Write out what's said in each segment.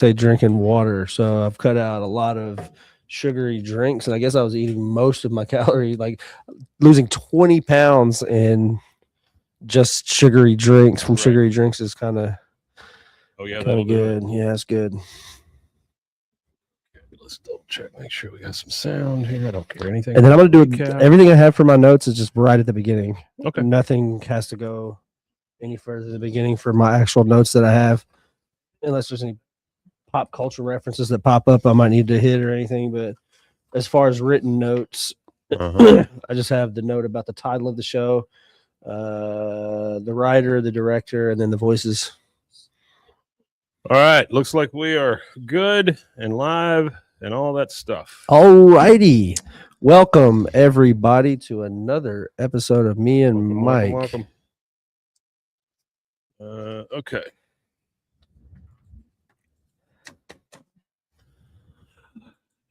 say drinking water. So I've cut out a lot of sugary drinks, and I guess I was eating most of my calories, like losing 20 pounds in just sugary drinks from sugary drinks is kind of good. Yeah, it's good. Let's double check, make sure we got some sound here. I don't care anything. And then I'm going to do everything I have for my notes is just right at the beginning. Okay. Nothing has to go any further at the beginning for my actual notes that I have, unless there's any pop culture references that pop up I might need to hit or anything. But as far as written notes, I just have the note about the title of the show, the writer, the director, and then the voices. All right. Looks like we are good and live and all that stuff. All righty. Welcome, everybody, to another episode of Me and Mike. Welcome. Okay.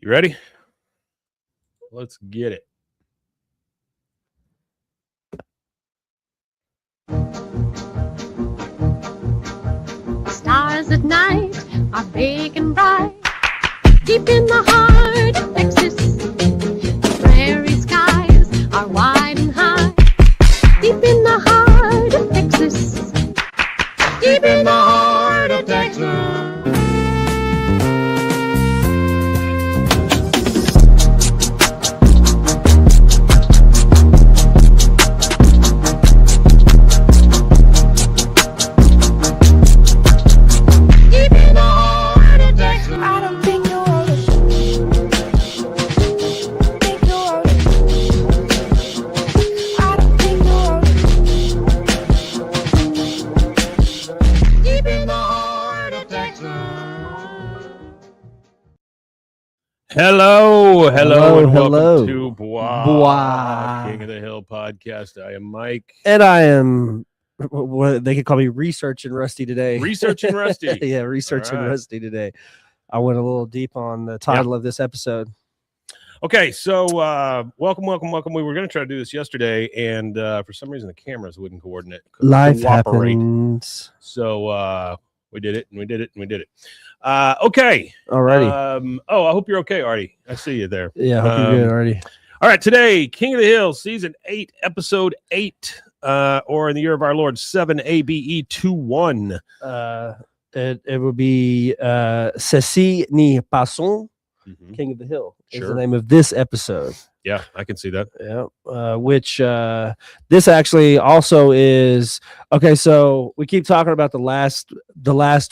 You ready? Let's get it. Stars at night are big and bright, deep in the heart of Texas. The prairie skies are wide and high, deep in the heart of Texas. Deep in the heart of Texas. Hello, and hello. welcome to BWAAA King of the Hill podcast. I am Mike. And I am, what they could call me Researching Rusty today. Researching Rusty. Yeah, Researching Rusty today. I went a little deep on the title of this episode. Okay, so welcome. We were going to try to do this yesterday, and for some reason the cameras wouldn't coordinate. Life happens. So we did it, and we did it, and we did it. Okay. Alrighty. I hope you're okay, Artie. I see you there. Yeah, I hope you're good, Artie. All right, today, King of the Hill, Season 8, Episode 8, or in the year of our Lord, 7 ABE 21. It would be Ceci Ni Passon, King of the Hill, is the name of this episode. Yeah, I can see that. Yeah, which this actually also is okay. So we keep talking about the last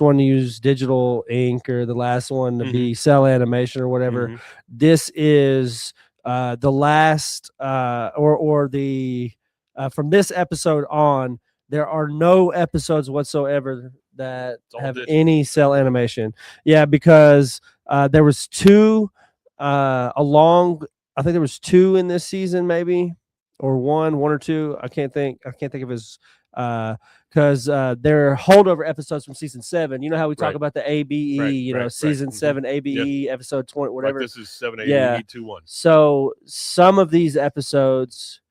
one to use digital ink, or the last one to be cell animation or whatever. This is the last, or the from this episode on, there are no episodes whatsoever that have any cell animation. Yeah, because there was two I think there was two in this season, maybe, or one or two. I can't think of his because they're holdover episodes from season 7. You know how we talk about the ABE, season 7 ABE episode 20, whatever. Like this is 7 ABE 21. So some of these episodes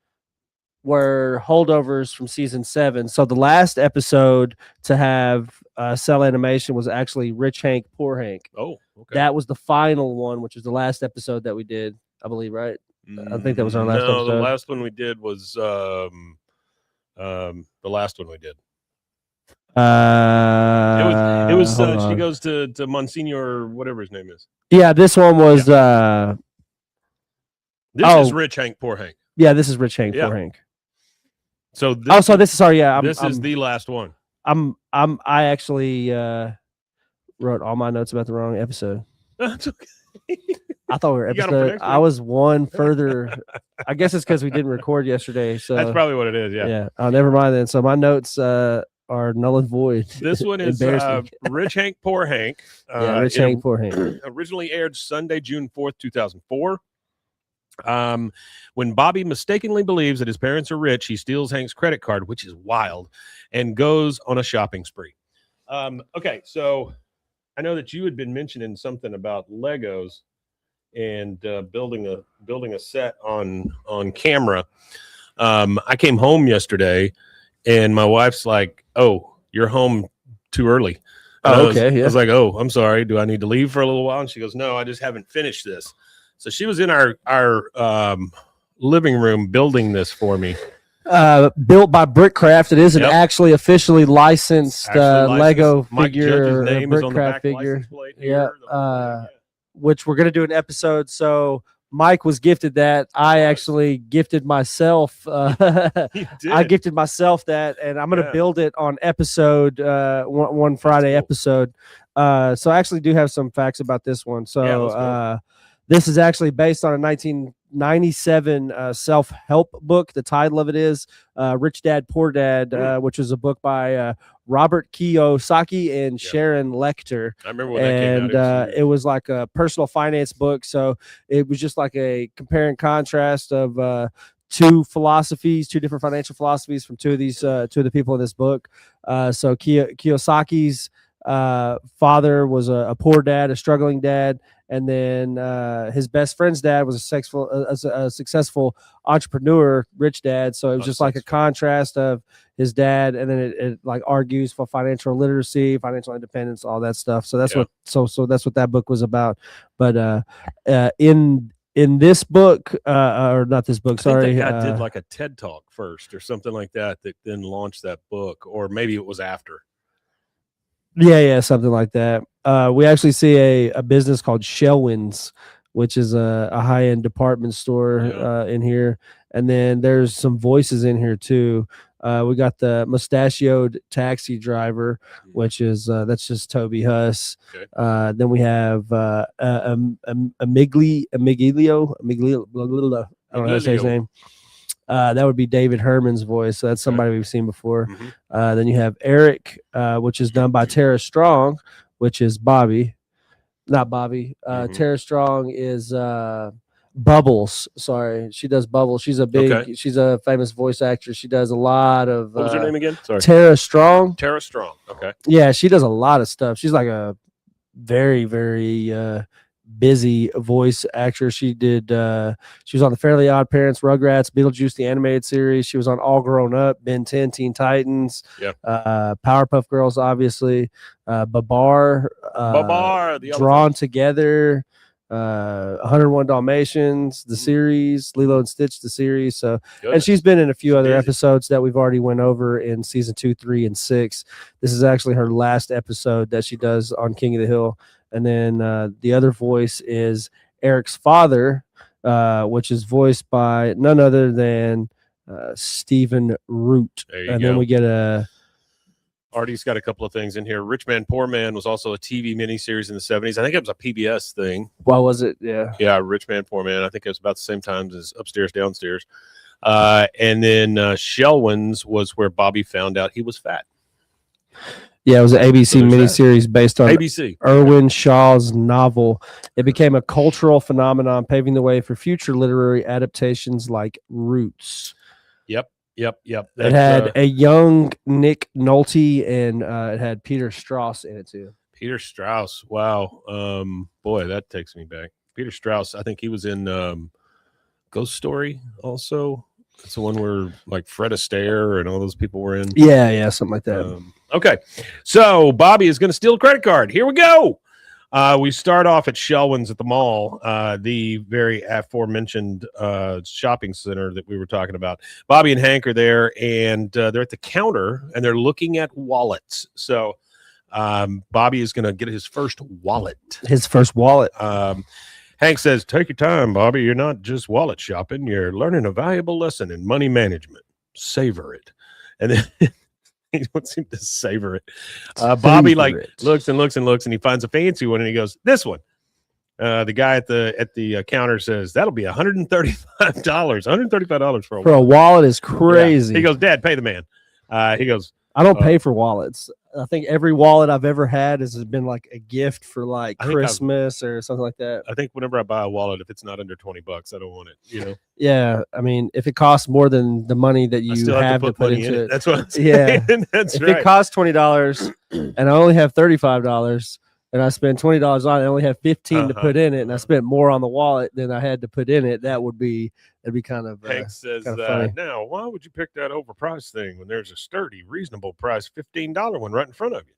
were holdovers from season 7. So the last episode to have cell animation was actually Rich Hank, Poor Hank. Oh, okay. That was the final one, which was the last episode that we did, I believe, right? I think that was our last episode. No, the last one we did was the last one we did. It was she goes to Monsignor, whatever his name is. Yeah, this one was this is Rich Hank, Poor Hank. Yeah, this is Rich Hank, Poor Hank. So this, this is sorry, yeah. This is the last one. I actually wrote all my notes about the wrong episode. That's okay. I thought we were episode. I was one further. I guess it's because we didn't record yesterday. So that's probably what it is. Yeah. Yeah. Oh, never mind then. So my notes are null and void. This one is Rich Hank, Poor Hank. Rich Hank, Poor Hank. Originally aired Sunday, June 4th, 2004. When Bobby mistakenly believes that his parents are rich, he steals Hank's credit card, which is wild, and goes on a shopping spree. Okay, so I know that you had been mentioning something about Legos and building a set on camera. I came home yesterday, and my wife's like, "Oh, you're home too early." And Oh, I was, okay, I yeah. was like, oh, I'm sorry. Do I need to leave for a little while? And she goes, no, I just haven't finished this. So she was in our living room building this for me. Built by Brickcraft. It is an Yep. actually officially licensed, Lego Mike figure, Judge's or name is on the Brickcraft back figure. license plate Yeah. here. The whole thing, Which we're gonna do an episode. So Mike was gifted that. I actually gifted myself. You did. I gifted myself that, and I'm gonna build it on episode one Friday cool. episode. So I actually do have some facts about this one. So let's go. this is actually based on a 1997 self-help book. The title of it is Rich Dad, Poor Dad, which is a book by Robert Kiyosaki and Sharon Lecter. I remember when that came out. It was like a personal finance book. So it was just like a compare and contrast of two different financial philosophies from two of the people in this book. So Kiyosaki's father was a poor dad, a struggling dad. And then his best friend's dad was a successful entrepreneur, rich dad. So it was just like a contrast of his dad, and then it like argues for financial literacy, financial independence, all that stuff. So that's that's what that book was about. But in this book, or not this book, sorry, that guy did like a TED Talk first or something like that then launched that book, or maybe it was after. Yeah, something like that. We actually see a business called Shellwins, which is a high-end department store in here. And then there's some voices in here too. We got the mustachioed taxi driver, which is that's just Toby Huss. Okay. Then we have Amiglio. I don't know how to say his name. That would be David Herman's voice. So that's somebody we've seen before. Then you have Eric, which is done by Tara Strong, which is Bobby. Not Bobby. Tara Strong is Bubbles. Sorry, she does Bubbles. She's a famous voice actress. She does a lot of. What was her name again? Sorry, Tara Strong. Tara Strong. Okay. Yeah, she does a lot of stuff. She's like a very, very busy voice actress. She was on the Fairly Odd Parents, Rugrats, Beetlejuice the animated series. She was on All Grown Up, Ben 10, Teen Titans, Powerpuff Girls, obviously, Babar, Drawn Together, 101 Dalmatians, the series, Lilo and Stitch, the series. So, and she's been in a few other episodes that we've already went over in season 2, 3, and 6. This is actually her last episode that she does on King of the Hill. And then the other voice is Eric's father, which is voiced by none other than Stephen Root. And then we get Artie's got a couple of things in here. Rich Man, Poor Man was also a TV miniseries in the 70s. I think it was a PBS thing. What was it? Yeah. Yeah, Rich Man, Poor Man. I think it was about the same time as Upstairs, Downstairs. And then Shellwins was where Bobby found out he was fat. Yeah, it was an ABC miniseries based on ABC. Irwin Shaw's novel. It became a cultural phenomenon, paving the way for future literary adaptations like Roots. Yep. It had a young Nick Nolte, and it had Peter Strauss in it too. Peter Strauss. Wow. Boy, that takes me back. Peter Strauss, I think he was in Ghost Story also. It's the one where like Fred Astaire and all those people were in. Yeah, something like that. Okay, so Bobby is going to steal a credit card. Here we go. We start off at Shellwins at the mall, the very aforementioned shopping center that we were talking about. Bobby and Hank are there, and they're at the counter, and they're looking at wallets. So Bobby is going to get his first wallet. Hank says, take your time, Bobby. You're not just wallet shopping. You're learning a valuable lesson in money management. Savor it. And then he wants him to savor it. Bobby looks and looks and looks, and he finds a fancy one, and he goes, this one. The guy at the counter says, that'll be $135. $135 for a wallet is crazy. Yeah. He goes, Dad, pay the man. He goes, I don't pay for wallets. I think every wallet I've ever had has been like a gift for like Christmas or something like that. I think whenever I buy a wallet, if it's not under $20, I don't want it, Yeah. I mean, if it costs more than the money that you have to put into it. That's what I'm saying. Yeah. If it costs $20 and I only have $35 and I spend $20 on it, I only have $15 to put in it, and I spent more on the wallet than I had to put in it, that'd be kind of Hank says, funny. Now, why would you pick that overpriced thing when there's a sturdy, reasonable price $15 one right in front of you?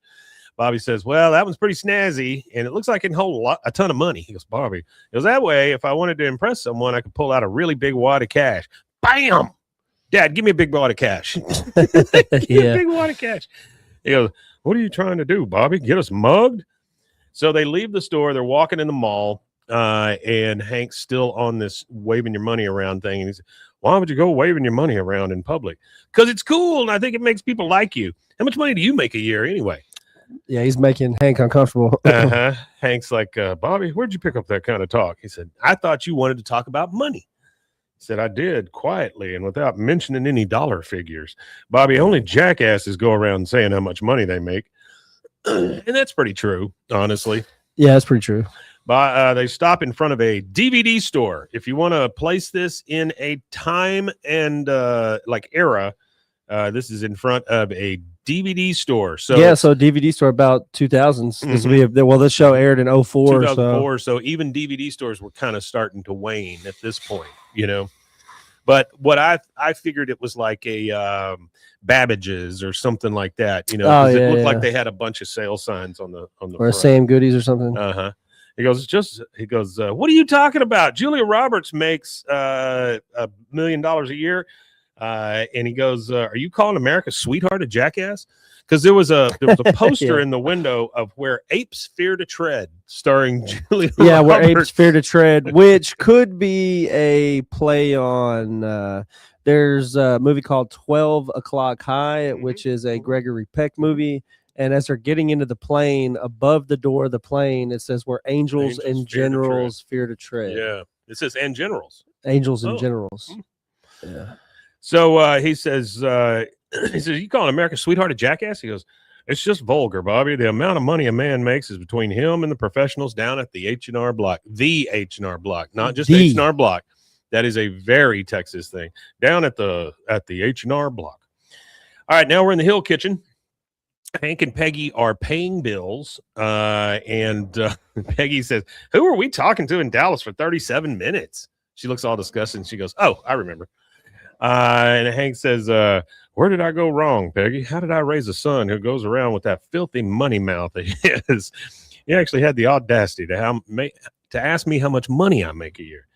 Bobby says, well, that one's pretty snazzy, and it looks like it can hold a ton of money. He goes, Bobby, he goes, that way, if I wanted to impress someone, I could pull out a really big wad of cash. Bam! Dad, give me a big wad of cash. Give me a big wad of cash. He goes, what are you trying to do, Bobby? Get us mugged? So they leave the store. They're walking in the mall, and Hank's still on this waving your money around thing. And he said, why would you go waving your money around in public? Because it's cool, and I think it makes people like you. How much money do you make a year anyway? Yeah, he's making Hank uncomfortable. Hank's like, Bobby, where'd you pick up that kind of talk? He said, I thought you wanted to talk about money. He said, I did, quietly and without mentioning any dollar figures. Bobby, only jackasses go around saying how much money they make. And that's pretty true, honestly. Yeah, that's pretty true. But they stop in front of a DVD store. If you want to place this in a time and like era, this is in front of a DVD store. So yeah, so DVD store about 2000s. This will be well. This show aired in 04. 2004. So even DVD stores were kind of starting to wane at this point, you know. But what I figured it was like a Babbage's or something like that, you know. Oh, it looked like they had a bunch of sale signs on the or front. Sam Goodies or something. He goes, what are you talking about? Julia Roberts makes $1 million a year. And he goes, are you calling America's sweetheart a jackass? Because there was a poster in the window of Where Apes Fear to Tread, starring Julia Roberts. Yeah, Where Apes Fear to Tread, which could be a play on. There's a movie called 12 O'Clock High, which is a Gregory Peck movie. And as they're getting into the plane, above the door of the plane, it says where angels and generals fear to tread. Yeah, it says and generals. Angels and generals. Yeah. So he says, you calling America's sweetheart a jackass? He goes, it's just vulgar, Bobby. The amount of money a man makes is between him and the professionals down at the H&R Block. The H&R Block, not just H&R Block. That is a very Texas thing. Down at the H&R Block. All right, now we're in the Hill Kitchen. Hank and Peggy are paying bills, and Peggy says, who are we talking to in Dallas for 37 minutes? She looks all disgusted, and she goes, oh, I remember. And Hank says, where did I go wrong, Peggy? How did I raise a son who goes around with that filthy money mouth of his? He actually had the audacity to ask me how much money I make a year.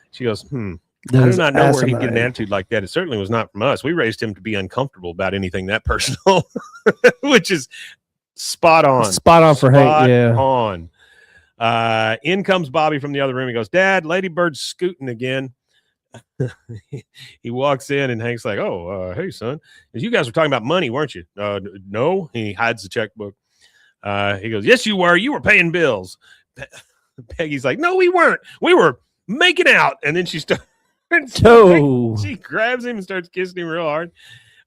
She goes, I do not know where he'd get an attitude like that. It certainly was not from us. We raised him to be uncomfortable about anything that personal, which is spot on. Spot on for Hank. Yeah. On. In comes Bobby from the other room. He goes, Dad, Ladybird's scooting again. He walks in and Hank's like, oh, hey, son. You guys were talking about money, weren't you? No. He hides the checkbook. He goes, yes, you were. You were paying bills. Peggy's like, no, we weren't. We were making out. And then she starts. She grabs him and starts kissing him real hard.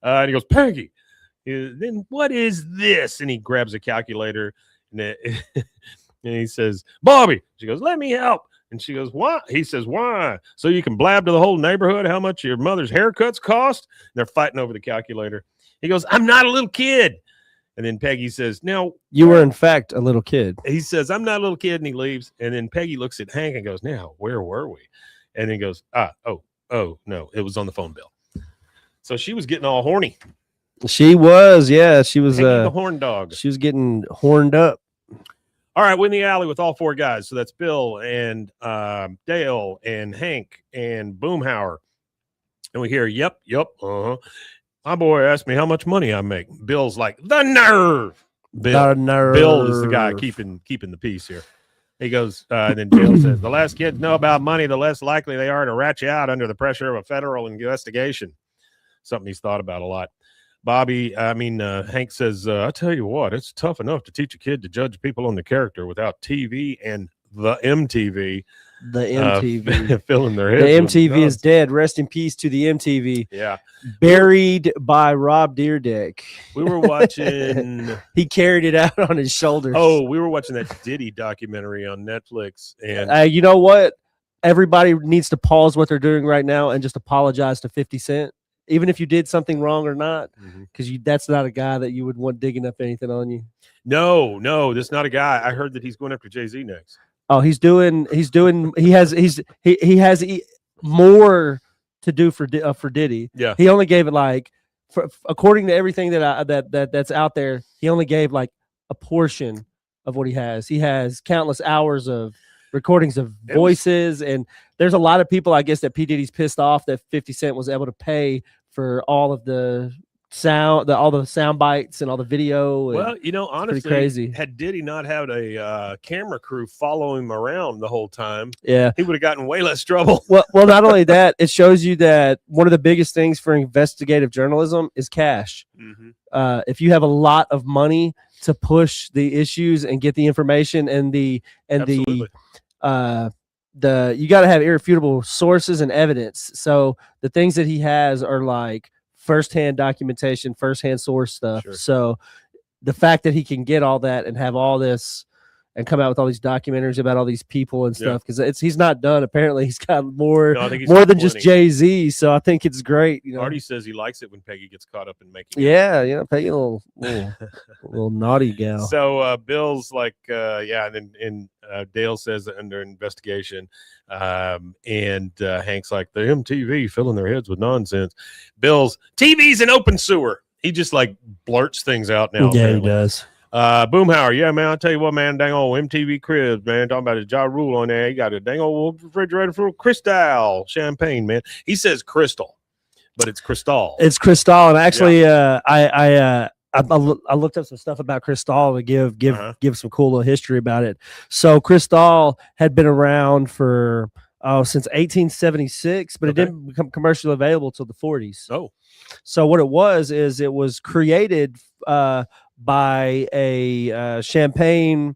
And he goes, Peggy, then what is this? And he grabs a calculator and he says, Bobby. She goes, let me help. And she goes, why? He says, why? So you can blab to the whole neighborhood how much your mother's haircuts cost? And they're fighting over the calculator. He goes, I'm not a little kid. And then Peggy says, now, you were in fact a little kid. He says, I'm not a little kid. And he leaves. And then Peggy looks at Hank and goes, now, where were we? And then goes, oh, no, it was on the phone bill. So she was getting all horny. She was, yeah. She was the horn dog. She was getting horned up. All right, we're in the alley with all four guys. So that's Bill and Dale and Hank and Boomhauer. And we hear, yep, my boy asked me how much money I make. Bill's like, the nerve. Bill is the guy keeping the peace here. He goes, and then Bill says, the less kids know about money, the less likely they are to rat you out under the pressure of a federal investigation. Something he's thought about a lot. Hank says, I tell you what, it's tough enough to teach a kid to judge people on the character without TV and the MTV. The MTV. Filling their heads. The MTV is dead. Rest in peace to the MTV. Yeah. Buried by Rob Dyrdek. We were watching. He carried it out on his shoulders. Oh, we were watching that Diddy documentary on Netflix. And you know what? Everybody needs to pause what they're doing right now and just apologize to 50 Cent. Even if you did something wrong or not, because that's not a guy that you would want digging up anything on you. No, that's not a guy. I heard that he's going after Jay-Z next. Oh, he has more to do for Diddy. Yeah. He only gave it according to everything that's out there, he only gave like a portion of what he has. He has countless hours of recordings of voices, and there's a lot of people, I guess, that P. Diddy's pissed off that 50 Cent was able to pay for all of the sound, all the sound bites and all the video. Well, you know, honestly, crazy. Had Diddy not had a camera crew follow him around the whole time, Yeah, he would have gotten way less trouble. Well, not only that, it shows you that one of the biggest things for investigative journalism is cash. If you have a lot of money to push the issues and get the information and you got to have irrefutable sources and evidence. So the things that he has are like firsthand documentation, firsthand source stuff. Sure. So the fact that he can get all that and have all this and come out with all these documentaries about all these people and stuff, because he's not done. Apparently, he's got more than just Jay-Z. So I think it's great. You know, Artie says he likes it when Peggy gets caught up in making. Peggy, a little naughty gal. So Bill's like, and Dale says under investigation, and Hank's like, the MTV filling their heads with nonsense. Bill's TV's an open sewer. He just like blurts things out now. Yeah, apparently. He does. Boomhauer, yeah, man, I'll tell you what, man, dang old MTV Cribs, man, talking about his Ja Rule on there. He got a dang old refrigerator full of Cristal champagne, man. He says crystal, but it's Cristal. It's Cristal, and actually, I looked up some stuff about Cristal to give some cool little history about it. So Cristal had been around for since 1876, but it didn't become commercially available till the 40s. Oh, so what it was created by a champagne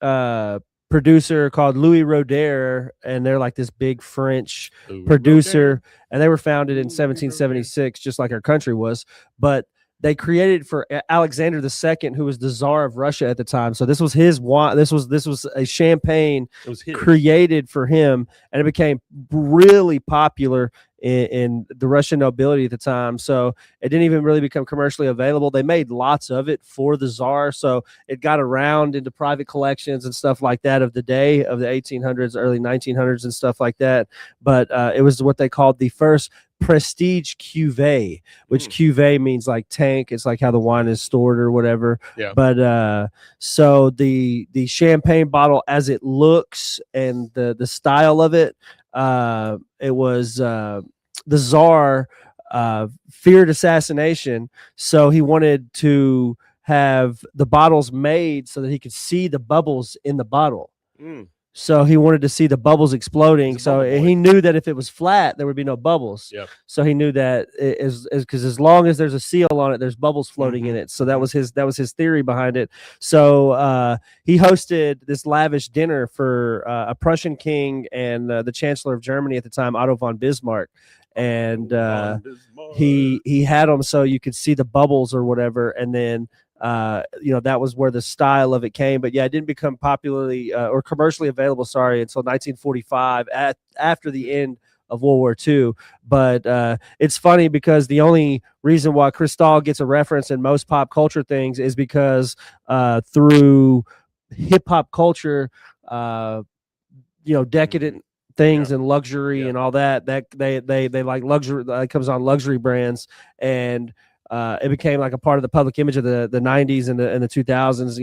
producer called Louis Roder, and they're like this big French producer, and they were founded in 1776, just like our country was. But they created for Alexander II, who was the Tsar of Russia at the time. So this was his wine. This was a champagne created for him, and it became really popular in the Russian nobility at the time. So it didn't even really become commercially available. They made lots of it for the Tsar, so it got around into private collections and stuff like that of the day, of the 1800s, early 1900s and stuff like that. But it was what they called the first prestige cuvee, which cuvee means like tank. It's like how the wine is stored or whatever. Yeah. But so the champagne bottle as it looks and the style of it, it was the Tsar feared assassination, so he wanted to have the bottles made so that he could see the bubbles in the bottle. So he wanted to see the bubbles exploding. So he knew that if it was flat, there would be no bubbles. Yep. So he knew that because as long as there's a seal on it, there's bubbles floating in it. So that was his theory behind it. So he hosted this lavish dinner for a Prussian king and the Chancellor of Germany at the time, Otto von Bismarck. And he had them so you could see the bubbles or whatever, and then that was where the style of it came. But it didn't become popularly or commercially available, until 1945 after the end of World War II. But it's funny because the only reason why Cristal gets a reference in most pop culture things is because through hip hop culture, decadent things and luxury and all that they like luxury. It comes on luxury brands, and it became like a part of the public image of the 90s and the 2000s.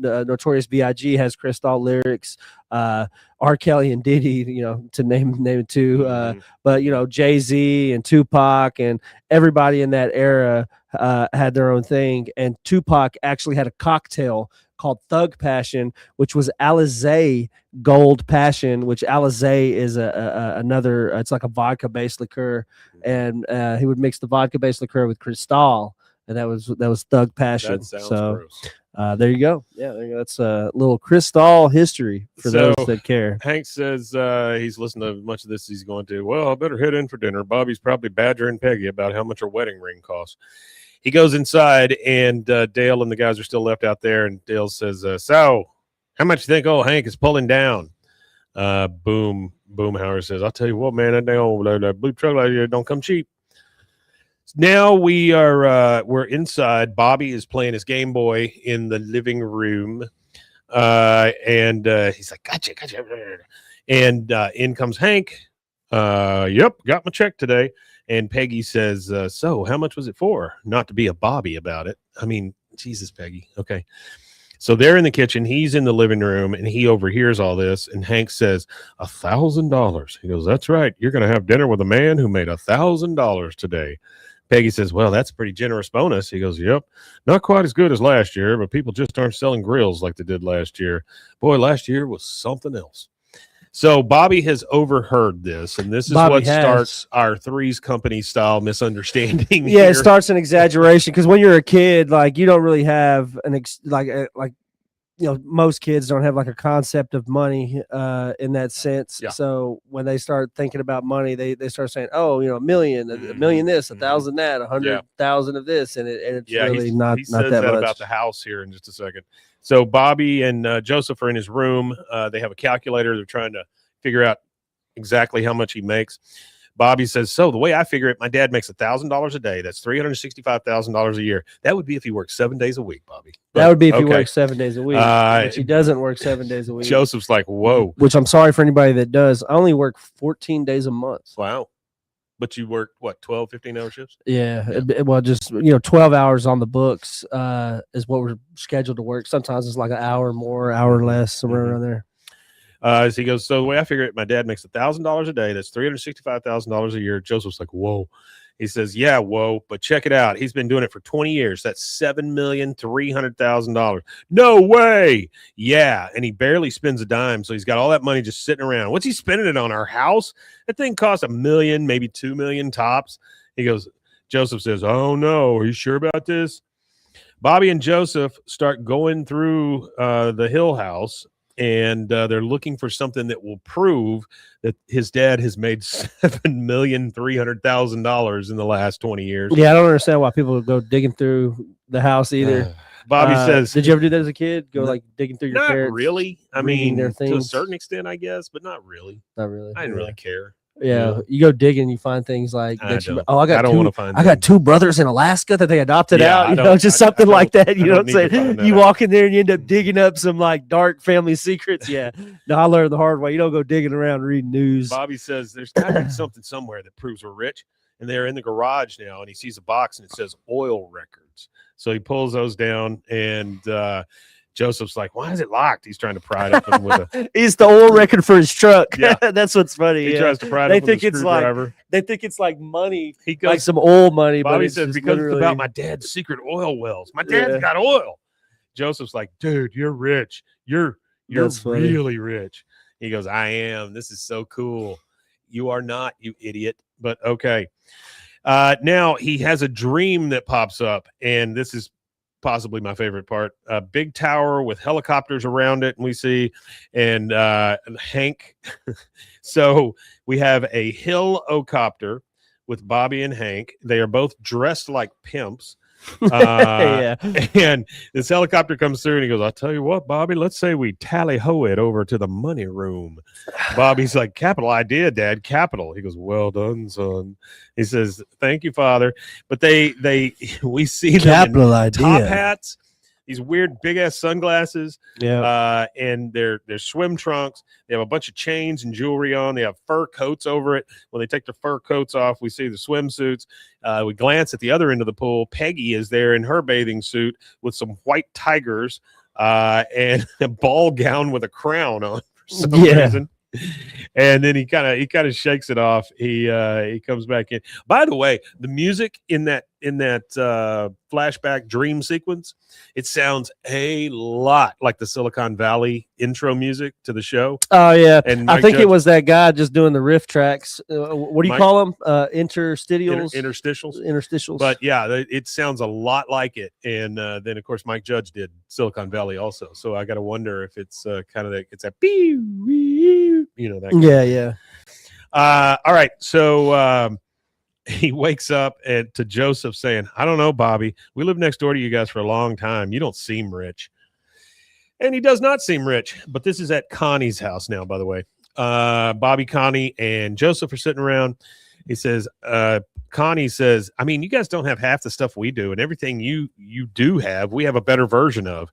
The Notorious B.I.G. has Cristal lyrics, R. Kelly and Diddy, to name two. But Jay-Z and Tupac and everybody in that era had their own thing. And Tupac actually had a cocktail called Thug Passion, which was Alizé Gold Passion, which Alizé is another. It's like a vodka-based liqueur, and he would mix the vodka-based liqueur with Cristal, and that was Thug Passion. That sounds gross. There you go. Yeah, that's a little Cristal history for those that care. Hank says he's listened to much of this. He's going to, well, I better head in for dinner. Bobby's probably badgering Peggy about how much her wedding ring costs. He goes inside, and Dale and the guys are still left out there. And Dale says, so how much you think old Hank is pulling down? Boomhauer says, I'll tell you what, man, that blue truck out here don't come cheap. Now we're inside. Bobby is playing his Game Boy in the living room. And he's like, gotcha. And in comes Hank. Yep, got my check today. And Peggy says, so how much was it for? Not to be a Bobby about it. I mean, Jesus, Peggy. Okay. So they're in the kitchen. He's in the living room, and he overhears all this. And Hank says, $1,000. He goes, that's right. You're going to have dinner with a man who made $1,000 today. Peggy says, well, that's a pretty generous bonus. He goes, yep. Not quite as good as last year, but people just aren't selling grills like they did last year. Boy, last year was something else. So Bobby has overheard this, and this is what starts our Three's Company style misunderstanding. Yeah, here. it starts an exaggeration because when you're a kid, like you don't really have an most kids don't have like a concept of money in that sense. Yeah. So when they start thinking about money, they start saying, oh, a million, a million this, 1,000 that, 100,000 of this, and it's really not he not says that much. about the house here in just a second. So Bobby and Joseph are in his room. They have a calculator. They're trying to figure out exactly how much he makes. Bobby says, so the way I figure it, my dad makes $1,000 a day. That's $365,000 a year. That would be if he worked 7 days a week, Bobby. That would be if he works 7 days a week, which he doesn't work 7 days a week. Joseph's like, whoa. Which I'm sorry for anybody that does. I only work 14 days a month. Wow. But you work, what, 12, 15-hour shifts? Yeah. Well, just, 12 hours on the books is what we're scheduled to work. Sometimes it's like an hour more, hour less, somewhere around there. So he goes, so the way I figure it, my dad makes $1,000 a day. That's $365,000 a year. Joseph's like, whoa. He says, yeah, whoa, but check it out. He's been doing it for 20 years. That's $7,300,000. No way. Yeah. And he barely spends a dime. So he's got all that money just sitting around. What's he spending it on? Our house? That thing costs $1 million, maybe $2 million tops. He goes, Joseph says, oh no, are you sure about this? Bobby and Joseph start going through the Hill house. And they're looking for something that will prove that his dad has made $7,300,000 in the last 20 years. Yeah, I don't understand why people go digging through the house either. Bobby says, "Did you ever do that as a kid? Go like digging through your not parents? really. I reading mean, their to a things? certain extent, I guess, but not really. Not really. I didn't really care. Yeah, you go digging, you find things like I that. don't I want to find. I got two brothers in Alaska that they adopted Yeah, out. I Just something like that. You know what I'm need to find saying? that You out. walk in there and you end up digging up some like dark family secrets. Yeah, no, I learned the hard way. You don't go digging around reading news. Bobby says there's got to be something somewhere that proves we're rich, and they're in the garage now, and he sees a box and it says oil records. So he pulls those down, and Joseph's like, why is it locked? He's trying to pry it up with a. It's the oil record for his truck. Yeah. That's what's funny. He tries to pry it They up with think a it's like screwdriver. they think it's like money, He goes, like some oil money. Bobby but it's says, just because it's literally- about my dad's secret oil wells. My dad's Yeah. got oil. Joseph's like, dude, you're rich. You're That's funny. really rich. He goes, I am. This is so cool. You are not, you idiot. But okay. Now he has a dream that pops up, and this is possibly my favorite part. A big tower with helicopters around it, and we see, and Hank. So we have a Hill-ocopter with Bobby and Hank. They are both dressed like pimps. Yeah. And this helicopter comes through and he goes, I'll tell you what, Bobby, let's say we tally-ho it over to the money room. Bobby's like, capital idea, Dad, capital. He goes, well done, son. He says, thank you, Father. But we see them in Capital idea. top hats, these weird big ass sunglasses, Yeah. and their swim trunks. They have a bunch of chains and jewelry on. They have fur coats over it. When they take their fur coats off, we see the swimsuits. We glance at the other end of the pool. Peggy is there in her bathing suit with some white tigers and a ball gown with a crown on for some reason. And then he kind of shakes it off. He comes back in. By the way, the music in that flashback dream sequence, it sounds a lot like the Silicon Valley intro music to the show. Oh yeah, And I Mike think it Judge- was that guy just doing the riff tracks. What do you Mike- call them? Interstitials. Interstitials. Interstitials. But yeah, it sounds a lot like it. And then of course Mike Judge did Silicon Valley also. So I got to wonder if it's kind of it's that that. Kind of yeah. all right. So he wakes up to Joseph saying, I don't know, Bobby. We lived next door to you guys for a long time. You don't seem rich. And he does not seem rich. But this is at Connie's house now, by the way. Bobby, Connie, and Joseph are sitting around. He says, Connie says, I mean, you guys don't have half the stuff we do, and everything you do have, we have a better version of.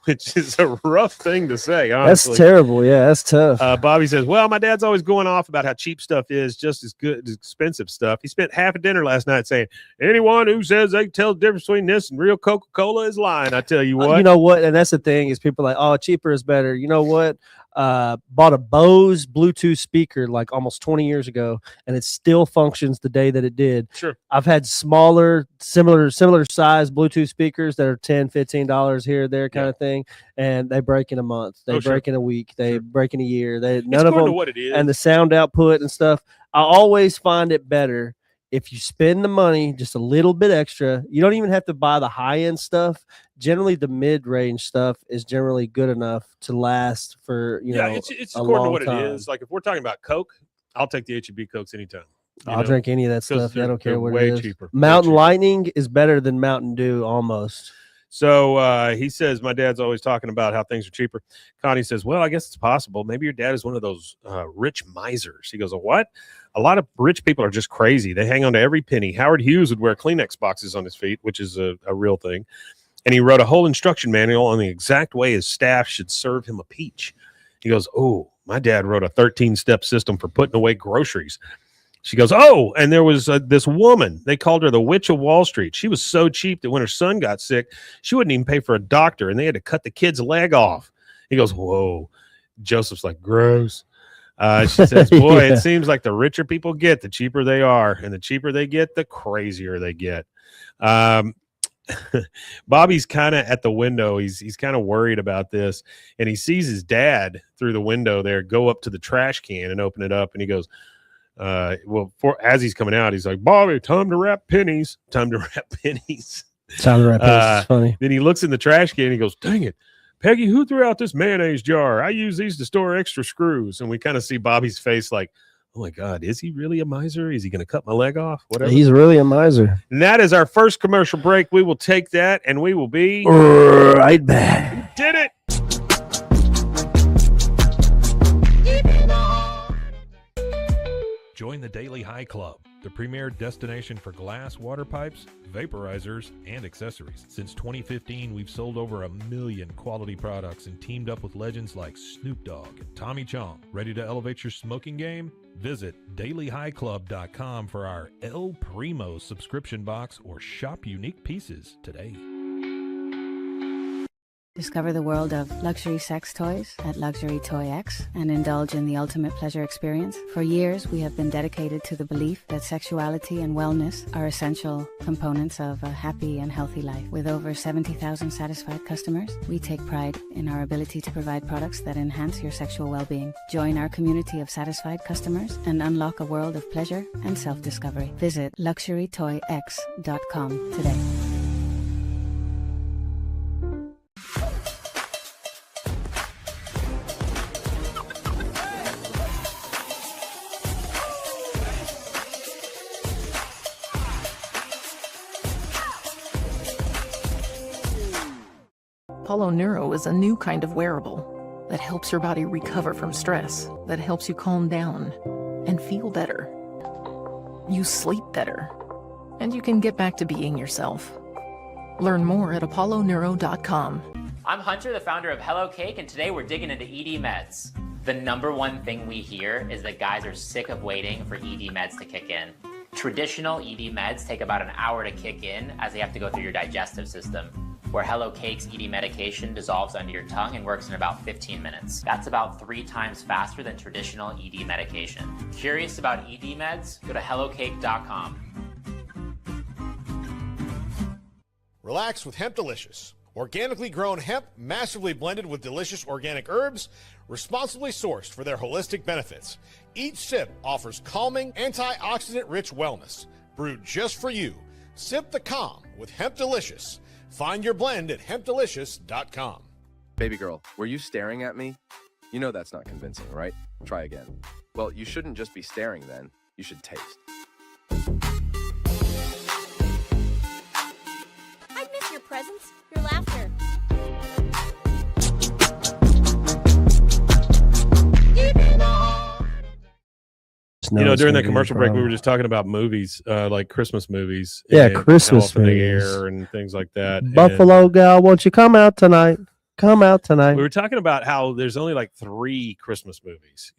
which is a rough thing to say, honestly. That's terrible. Yeah, that's tough. Bobby says, well, my dad's always going off about how cheap stuff is just as good as expensive stuff. He spent half a dinner last night saying, anyone who says they can tell the difference between this and real Coca-Cola is lying. I tell you what. You know what? And that's the thing is people are like, oh, cheaper is better. You know what? Bought a Bose Bluetooth speaker like almost 20 years ago, and it still functions the day that it did. Sure. I've had smaller, similar size Bluetooth speakers that are $10, $15 here or there kind of thing, and they break in a month. They break in a week. They break in a year. None of them. What it is. And the sound output and stuff. I always find it better if you spend the money just a little bit extra. You don't even have to buy the high-end stuff. Generally, the mid-range stuff is generally good enough to last for, it's according to what it is. Like if we're talking about Coke, I'll take the H-E-B Cokes anytime. I'll drink any of that stuff. I don't care what it is. Cheaper. Mountain Lightning is better than Mountain Dew almost. So he says, my dad's always talking about how things are cheaper. Connie says, well, I guess it's possible. Maybe your dad is one of those rich misers. He goes, a what? A lot of rich people are just crazy. They hang on to every penny. Howard Hughes would wear Kleenex boxes on his feet, which is a real thing. And he wrote a whole instruction manual on the exact way his staff should serve him a peach. He goes, oh, my dad wrote a 13-step system for putting away groceries. She goes, oh, and there was this woman. They called her the Witch of Wall Street. She was so cheap that when her son got sick, she wouldn't even pay for a doctor, and they had to cut the kid's leg off. He goes, whoa. Joseph's like, gross. She says, boy, It seems like the richer people get, the cheaper they are. And the cheaper they get, the crazier they get. Bobby's kind of at the window. He's kind of worried about this. And he sees his dad through the window there go up to the trash can and open it up. And he goes, as he's coming out, he's like, Bobby, time to wrap pennies. Time to wrap pennies. Time to wrap pennies. It's funny. Then he looks in the trash can and he goes, dang it. Peggy, who threw out this mayonnaise jar? I use these to store extra screws. And we kind of see Bobby's face like, oh, my God, is he really a miser? Is he going to cut my leg off? Whatever. He's really a miser. And that is our first commercial break. We will take that, and we will be right back. We did it. Join the Daily High Club, the premier destination for glass water pipes, vaporizers, and accessories. Since 2015, we've sold over 1 million quality products and teamed up with legends like Snoop Dogg and Tommy Chong. Ready to elevate your smoking game? Visit dailyhighclub.com for our El Primo subscription box or shop unique pieces today. Discover the world of luxury sex toys at Luxury Toy X and indulge in the ultimate pleasure experience. For years, we have been dedicated to the belief that sexuality and wellness are essential components of a happy and healthy life. With over 70,000 satisfied customers, we take pride in our ability to provide products that enhance your sexual well-being. Join our community of satisfied customers and unlock a world of pleasure and self-discovery. Visit luxurytoyx.com today. Apollo Neuro is a new kind of wearable that helps your body recover from stress, that helps you calm down and feel better. You sleep better, and you can get back to being yourself. Learn more at apolloneuro.com. I'm Hunter, the founder of Hello Cake, and today we're digging into ED meds. The #1 thing we hear is that guys are sick of waiting for ED meds to kick in. Traditional ED meds take about an hour to kick in as they have to go through your digestive system, where Hello Cake's ED medication dissolves under your tongue and works in about 15 minutes. That's about 3 times faster than traditional ED medication. Curious about ED meds? Go to hellocake.com. Relax with Hemp Delicious. Organically grown hemp, massively blended with delicious organic herbs, responsibly sourced for their holistic benefits. Each sip offers calming, antioxidant-rich wellness. Brewed just for you. Sip the calm with Hemp Delicious. Find your blend at hempdelicious.com. Baby girl, were you staring at me? You know that's not convincing, right? Try again. Well, you shouldn't just be staring then. You should taste. I miss your presence, your laughter. During that commercial break, we were just talking about movies, like Christmas movies. Yeah, and Christmas Elf in the movies. Air and things like that. Buffalo Gal, won't you come out tonight? come out tonight. We were talking about how there's only like 3 Christmas movies.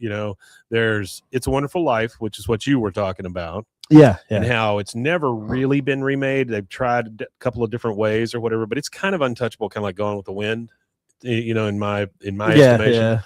There's It's a Wonderful Life, which is what you were talking about, Yeah. and how it's never really been remade. They've tried a couple of different ways or whatever, but it's kind of untouchable, kind of like Gone with the Wind, in my estimation.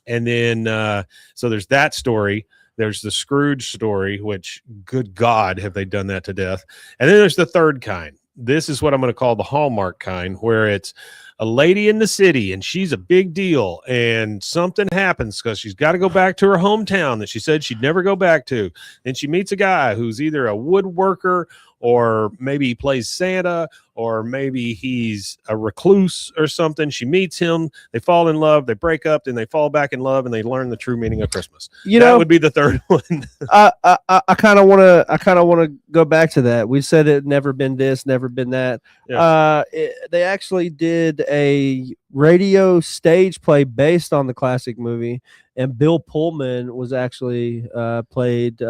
And then so there's that story. There's the Scrooge story, which, good God, have they done that to death. And then there's the third kind. This is what I'm going to call the Hallmark kind, where it's a lady in the city and she's a big deal and something happens because she's got to go back to her hometown that she said she'd never go back to. And she meets a guy who's either a woodworker or maybe he plays Santa or maybe he's a recluse or something. She meets him, they fall in love, they break up, then they fall back in love and they learn the true meaning of Christmas. That would be the third one. I kind of want to go back to that. We said it never been this, never been that. Yeah. They actually did a radio stage play based on the classic movie, and Bill Pullman was actually played.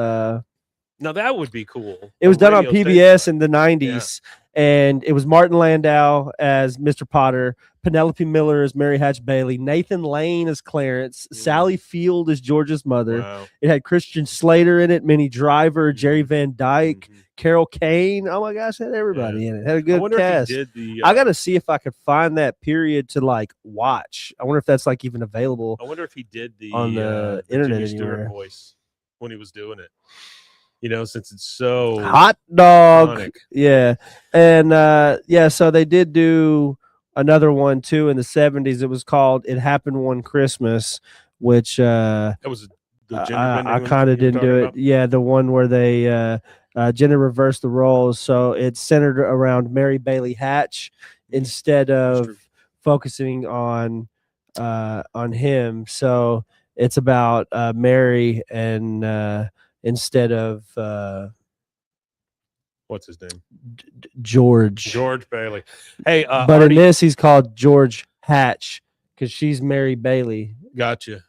Now that would be cool. It was done on PBS in the 90s, and it was Martin Landau as Mr. Potter, Penelope Miller as Mary Hatch Bailey, Nathan Lane as Clarence, Sally Field as George's mother. Wow. It had Christian Slater in it, Minnie Driver, Jerry Van Dyke, Carol Kane. Oh my gosh, it had everybody in it. Had a good cast. If he did I got to see if I could find that period to like watch. I wonder if that's like even available. I wonder if he did on the internet Jimmy Stewart anywhere. voice when he was doing it. Since it's so hot dog. iconic. Yeah. And so they did do another one too in the 70s. It was called It Happened One Christmas, which That was the gender bending I one kind you of were didn't talking do it. about? Yeah, the one where they gender reversed the roles, so it's centered around Mary Bailey Hatch instead of focusing on him. So it's about Mary and instead of What's his name? George Bailey. Hey, but Artie, in this he's called George Hatch because she's Mary Bailey gotcha.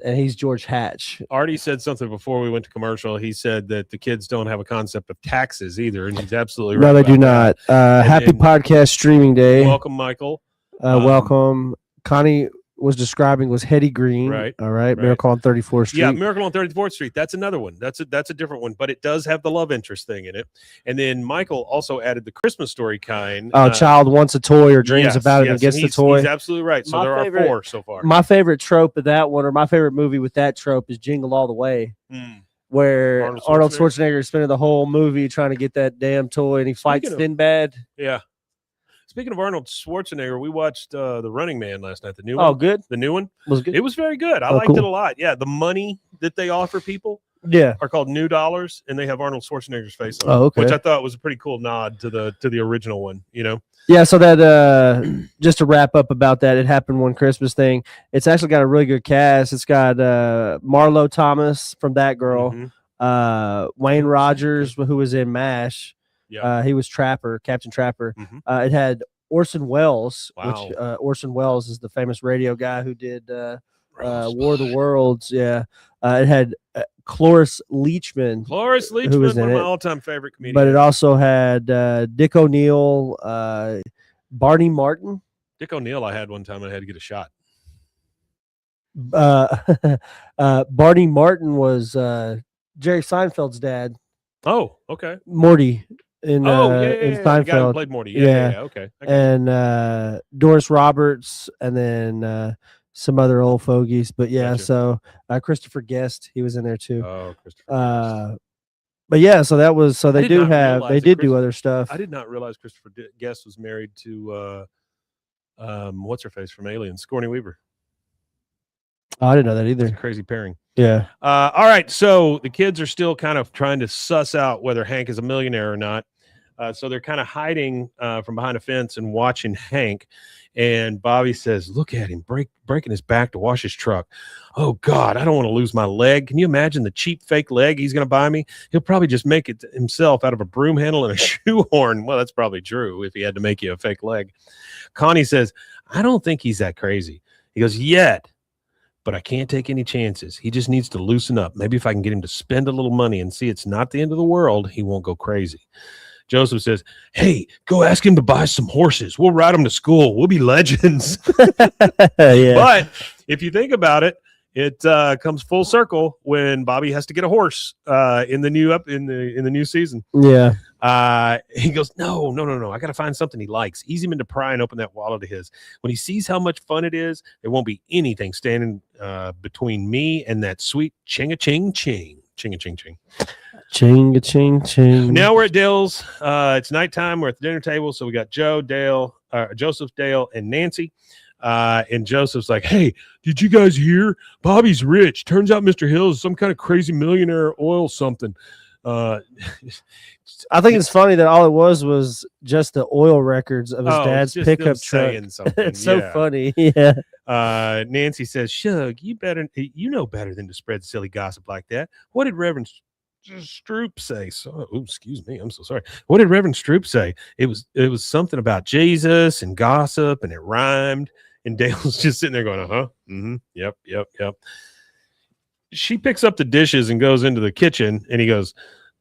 and he's George Hatch. Artie said something before we went to commercial. He said that the kids don't have a concept of taxes either, and he's absolutely right. No, they do about not. that. Happy then- podcast streaming day. Welcome, Michael. Welcome. Connie was describing was Hetty Green. Right, All right. right. Miracle on 34th Street. Yeah, Miracle on 34th Street. That's another one. That's a different one, but it does have the love interest thing in it. And then Michael also added the Christmas story kind. Child wants a toy or dreams yes, about it and yes, gets the toy. He's absolutely right. So My there favorite- are 4 so far. My favorite trope of that one, or my favorite movie with that trope, is Jingle All the Way, where Arnold Schwarzenegger is spending the whole movie trying to get that damn toy, and he fights of- Sinbad. Yeah. Speaking of Arnold Schwarzenegger, we watched The Running Man last night. The new Oh, one. good. The new one Was good. It was very good. I Oh, liked cool. it a lot. Yeah, the money that they offer people Yeah. are called new dollars, and they have Arnold Schwarzenegger's face on Oh, it, okay. which I thought was a pretty cool nod to the original one. Yeah, so that just to wrap up about that, It Happened One Christmas thing. It's actually got a really good cast. It's got Marlo Thomas from That Girl, Mhm. Wayne Rogers, who was in MASH. Yeah. He was Captain Trapper. Mhm. It had Orson Welles, Wow. which Orson Welles is the famous radio guy who did Rosebud. War of the Worlds. Yeah, it had Cloris Leachman, Cloris Leachman, who was one in of my it. all-time favorite comedians. but it also had Dick O'Neill, Barney Martin. Dick O'Neill, I had one time. I had to get a shot. Barney Martin was Jerry Seinfeld's dad, Oh, okay. Morty in In Seinfeld. The guy who played Morty. Yeah. Okay. I got it. And Doris Roberts, and then some other old fogies. But yeah, Gotcha. so Christopher Guest, he was in there too. Oh, Christopher. But yeah, so that was I they did do not have realize they that did do Chris- other stuff. I did not realize Christopher Guest was married to what's her face from Aliens, Sigourney Weaver. Oh, I didn't know that It's a either. crazy pairing. Yeah. All right, so the kids are still kind of trying to suss out whether Hank is a millionaire or not. So they're kind of hiding from behind a fence and watching Hank. And Bobby says, "Look at him breaking his back to wash his truck. Oh God, I don't want to lose my leg. Can you imagine the cheap fake leg he's going to buy me? He'll probably just make it himself out of a broom handle and a shoehorn." Well, that's probably true if he had to make you a fake leg. Connie says, "I don't think he's that crazy." He goes, "Yet. But I can't take any chances. He just needs to loosen up. Maybe if I can get him to spend a little money and see it's not the end of the world, he won't go crazy." Joseph says, "Hey, go ask him to buy some horses. We'll ride them to school. We'll be legends." Yeah. But if you think about it, it comes full circle when Bobby has to get a horse in the new season. Yeah. He goes, no. I got to find something he likes. Ease him into pry and open that wallet of his. When he sees how much fun it is, there won't be anything standing between me and that sweet ching-a-ching-ching. Ching-a-ching-ching. Ching-a-ching-ching. Now we're at Dale's. It's nighttime. We're at the dinner table. So we got Joseph, Dale, and Nancy. And Joseph's like, "Hey, did you guys hear? Bobby's rich. Turns out Mr. Hill is some kind of crazy millionaire oil something." I think it's funny that all it was just the oil records of his dad's just pickup them truck. saying something. It's so Yeah. funny. Yeah. Nancy says, "Shug, you know better than to spread silly gossip like that. What did Reverend Stroop say?" Excuse me, I'm so sorry. What did Reverend Stroop say? It was something about Jesus and gossip, and it rhymed. And Dale's just sitting there going, "Uh-huh, yep." She picks up the dishes and goes into the kitchen, and he goes,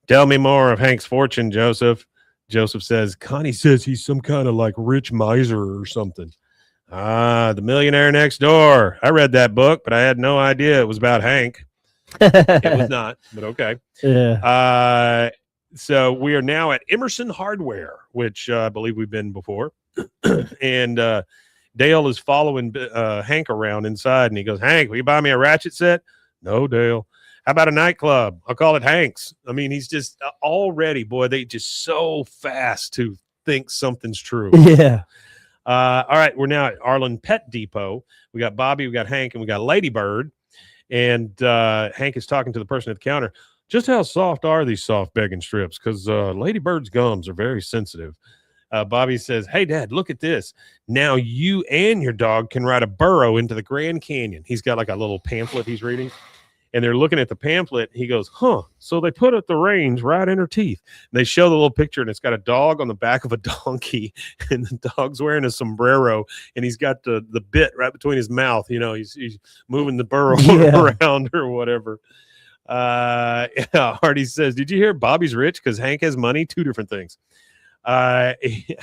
"Tell me more of Hank's fortune, Joseph." Joseph says, "Connie says he's some kind of like rich miser or something." The Millionaire Next Door. I read that book, but I had no idea it was about Hank. It was not, but okay. Yeah. So we are now at Emerson Hardware, which I believe we've been before. And Dale is following Hank around inside, and he goes, "Hank, will you buy me a ratchet set?" "No, Dale." "How about a nightclub? I'll call it Hank's." I mean, he's just already, boy, they just so fast to think something's true. Yeah. All right, we're now at Arlen Pet Depot. We got Bobby, we got Hank, and we got Ladybird. And Hank is talking to the person at the counter. "Just how soft are these soft begging strips? Because Ladybird's gums are very sensitive." Bobby says, "Hey, Dad, look at this. Now you and your dog can ride a burro into the Grand Canyon." He's got like a little pamphlet he's reading. And they're looking at the pamphlet. He goes, "Huh, so they put up the reins right in her teeth." And they show the little picture, and it's got a dog on the back of a donkey, and the dog's wearing a sombrero, and he's got the bit right between his mouth. You know, he's moving the burro around or whatever. Hardy says, "Did you hear Bobby's rich because Hank has money?" Two different things.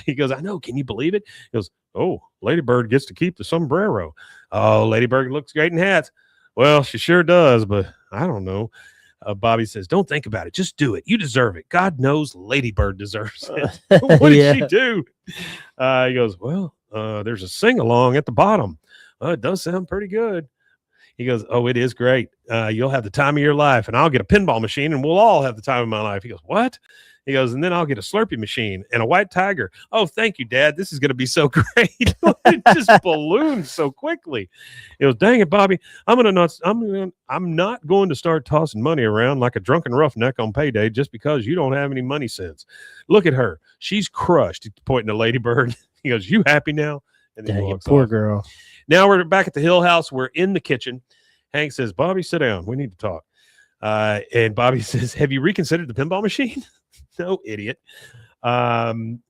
He goes, "I know. Can you believe it?" He goes, "Oh, Ladybird gets to keep the sombrero." "Oh, Ladybird looks great in hats." "Well, she sure does, but I don't know." Bobby says, "Don't think about it. Just do it. You deserve it. God knows Ladybird deserves it." "What did she do?" He goes, "Well, there's a sing-along at the bottom. It does sound pretty good." He goes, "Oh, it is great. You'll have the time of your life, and I'll get a pinball machine, and we'll all have the time of my life." He goes, "What?" He goes, "And then I'll get a Slurpee machine and a white tiger." "Oh, thank you, Dad. This is going to be so great." It just ballooned so quickly. He goes, "Dang it, Bobby. I'm not going to start tossing money around like a drunken roughneck on payday just because you don't have any money sense. Look at her. She's crushed." He's pointing to Ladybird. He goes, "You happy now?" And then he walks Poor off. girl. Now we're back at the Hill House. We're in the kitchen. Hank says, "Bobby, sit down. We need to talk." And Bobby says, "Have you reconsidered the pinball machine?" "No, idiot." And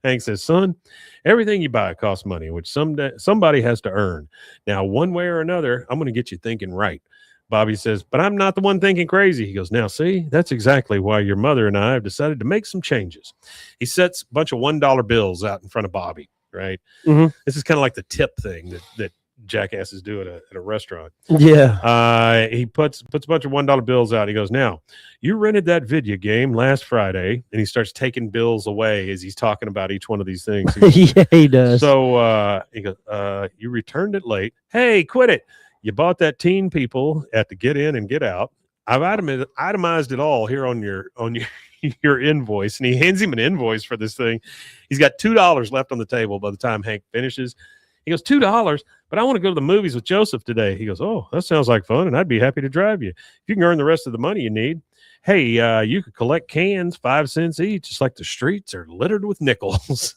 Hank says, "Son, everything you buy costs money, which somebody has to earn. Now, one way or another, I'm going to get you thinking right." Bobby says, "But I'm not the one thinking crazy." He goes, "Now, see, that's exactly why your mother and I have decided to make some changes." He sets a bunch of $1 bills out in front of Bobby, right? Mm-hmm. This is kind of like the tip thing that jackasses do at a restaurant. Yeah. He puts a bunch of $1 bills out. He goes, "Now, you rented that video game last Friday," and he starts taking bills away as he's talking about each one of these things. Yeah, he does. So he goes, "You returned it late. Hey, quit it. You bought that Teen People at the Get In and Get Out. I've itemized it all here on your your invoice." And he hands him an invoice for this thing. He's got $2 left on the table by the time Hank finishes. He goes, $2, but I want to go to the movies with Joseph today. He goes, "Oh, that sounds like fun, and I'd be happy to drive you. If you can earn the rest of the money you need. Hey, you could collect cans, 5 cents each, just like the streets are littered with nickels."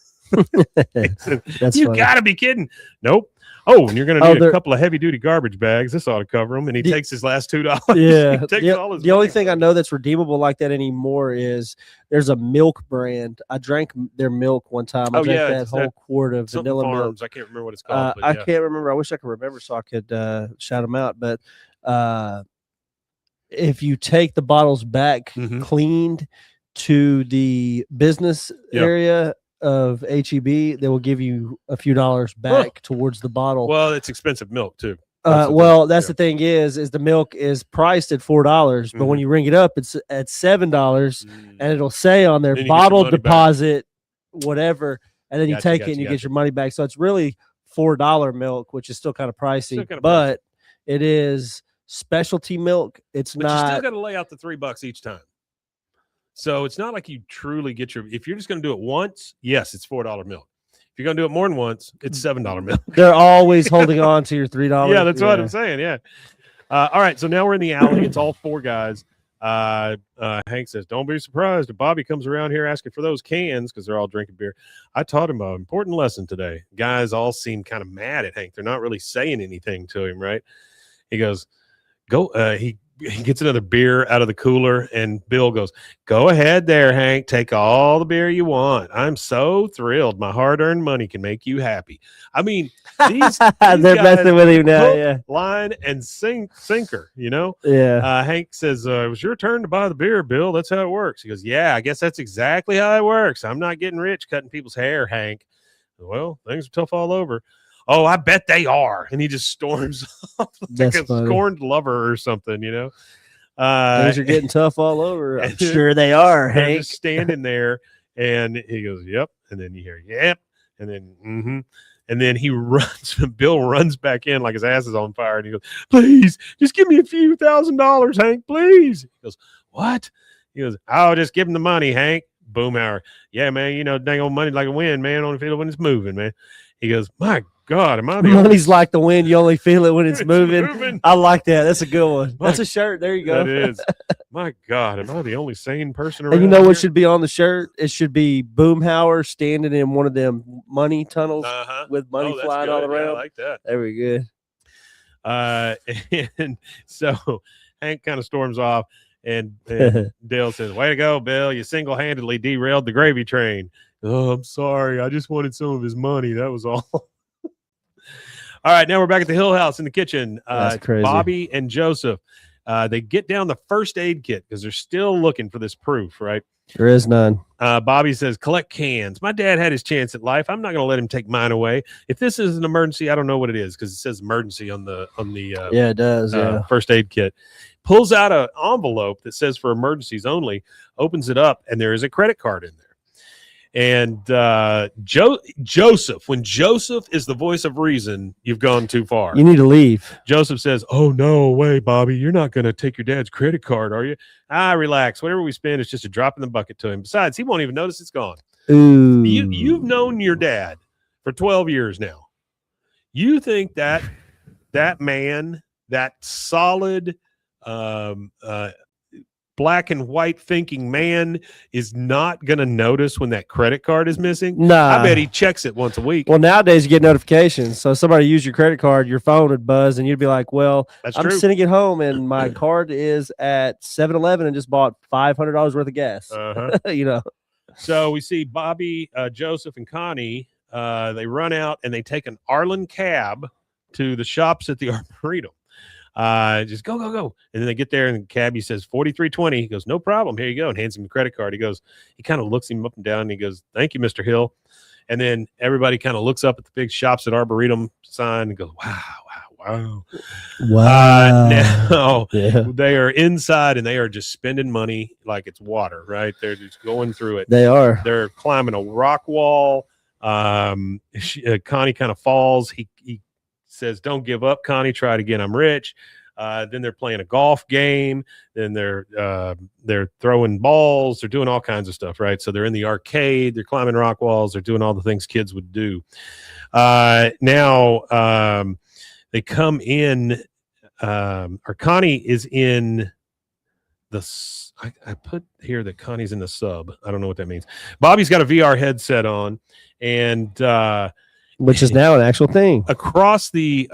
That's You funny. got to be kidding. "Nope. Oh, and you're going to need Oh, a couple of heavy-duty garbage bags. This ought to cover them." And he takes his last $2. Yeah. He takes all his The only money. thing I know that's redeemable like that anymore is there's a milk brand. I drank their milk one time. I Oh, drank yeah, that it's whole that quart of Something vanilla milk. Farms. I can't remember what it's called. But I yeah. can't remember. I wish I could remember so I could shout them out. But if you take the bottles back Mhm. cleaned, to the business Yeah. area of HEB, they will give you a few dollars back towards the bottle. Well, it's expensive milk too. That's yeah. the thing is the milk is priced at $4, but when you ring it up, it's at $7, and it'll say on there Then you get your bottle money back. deposit, whatever, and then you Gotcha, take gotcha, it and you gotcha. get your money back. So it's really $4 milk, which is still kind of pricey, Still kinda but it is specialty milk. It's But you still not. got to lay out the $3 each time. So it's not like you truly get your. If you're just going to do it once, yes, it's $4 milk. If you're going to do it more than once, it's $7 milk. They're always holding on to your $3. Yeah, that's what I'm saying. Yeah. All right. So now we're in the alley. It's all four guys. Hank says, "Don't be surprised if Bobby comes around here asking for those cans because they're all drinking beer. I taught him an important lesson today." Guys all seem kind of mad at Hank. They're not really saying anything to him, right? He goes, "Go." He gets another beer out of the cooler, and Bill goes, "Go ahead there, Hank. Take all the beer you want. I'm so thrilled. My hard-earned money can make you happy." I mean, these They're guys messing with him now. hook, Yeah. line and sinker, you know? Yeah. Hank says, "It was your turn to buy the beer, Bill. That's how it works." He goes, "Yeah, I guess that's exactly how it works. I'm not getting rich cutting people's hair, Hank." "Well, things are tough all over." "Oh, I bet they are." And he just storms off like That's a funny. scorned lover or something, you know? Things are getting tough all over. I'm and sure they are, they're Hank. just standing there, and he goes, "Yep." And then you hear, "Yep." And then, And then he runs, Bill runs back in like his ass is on fire. And he goes, "Please, just give me a few $1,000s, Hank, please." He goes, "What?" He goes, "Oh, just give him the money, Hank." Boomhauer, "Yeah, man, you know, dang old money like a wind, man. Only feel it when it's moving, man." He goes, "My God, am I the only-" Money's like the wind. You only feel it when it's moving. moving. I like that. That's a good one. That's a shirt. There you go. That is. My God, am I the only sane person around And you know here? what should be on the shirt? It should be Boomhauer standing in one of them money tunnels with money that's flying all good. Yeah, around. I like that. Very good. And so Hank kind of storms off, and Dale says, "Way to go, Bill. You single-handedly derailed the gravy train." "Oh, I'm sorry. I just wanted some of his money. That was all." All right, now we're back at the Hill House in the kitchen. That's crazy. Bobby and Joseph. They get down the first aid kit because they're still looking for this proof, right? There is none. Bobby says, "Collect cans. My dad had his chance at life. I'm not going to let him take mine away. If this is an emergency, I don't know what it is because it says emergency on the Yeah, it does. Yeah. first aid kit." Pulls out an envelope that says for emergencies only, opens it up, and there is a credit card in there. And Joseph, when Joseph is the voice of reason, you've gone too far. You need to leave. Joseph says, "Oh, no way, Bobby. You're not going to take your dad's credit card, are you?" Relax. Whatever we spend is just a drop in the bucket to him. Besides, he won't even notice it's gone. Ooh. You've known your dad for 12 years now. You think that man, that solid black and white thinking man, is not going to notice when that credit card is missing? Nah. I bet he checks it once a week. Well, nowadays you get notifications. So somebody used your credit card, your phone would buzz, and you'd be like, "Well, That's I'm true. sitting at home and my card is at 7-Eleven and just bought $500 worth of gas." You know. So we see Bobby, Joseph, and Connie. They run out and they take an Arlen cab to the shops at the Arboretum. Just go. And then they get there and the cabbie says 4320. He goes, "No problem. Here you go," and hands him the credit card. He kind of looks him up and down and he goes, "Thank you, Mr. Hill." And then everybody kind of looks up at the big shops at Arboretum sign and goes, Wow. Now they are inside and they are just spending money like it's water, right? They're just going through it. They are. They're climbing a rock wall. Connie kind of falls. He says, "Don't give up, Connie. Try it again. I'm rich." Then they're playing a golf game. Then they're throwing balls. They're doing all kinds of stuff, right? So they're in the arcade. They're climbing rock walls. They're doing all the things kids would do. Now they come in. Or Connie is in the. I put here that Connie's in the sub. I don't know what that means. Bobby's got a VR headset on, and which is now an actual thing. Across the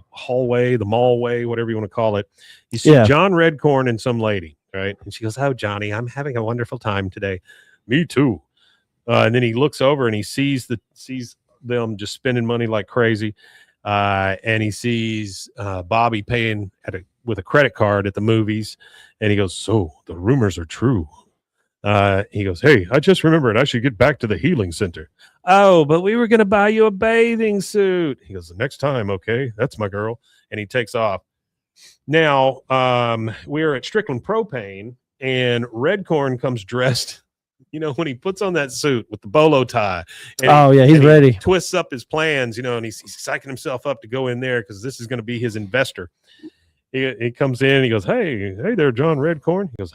hallway, the mallway, whatever you want to call it, you see John Redcorn and some lady, right? And she goes, "Oh, Johnny, I'm having a wonderful time today." "Me too." And then he looks over and he sees them just spending money like crazy. and he sees Bobby paying with a credit card at the movies, and he goes, "So the rumors are true." He goes, "Hey, I just remembered I should get back to the healing center." "Oh, but we were going to buy you a bathing suit." He goes, "The next time, okay? That's my girl." And he takes off. Now, we're at Strickland Propane, and Redcorn comes dressed, when he puts on that suit with the bolo tie. And he's he ready. twists up his plans, and he's psyching himself up to go in there because this is going to be his investor. He comes in, he goes, hey there, John Redcorn. He goes,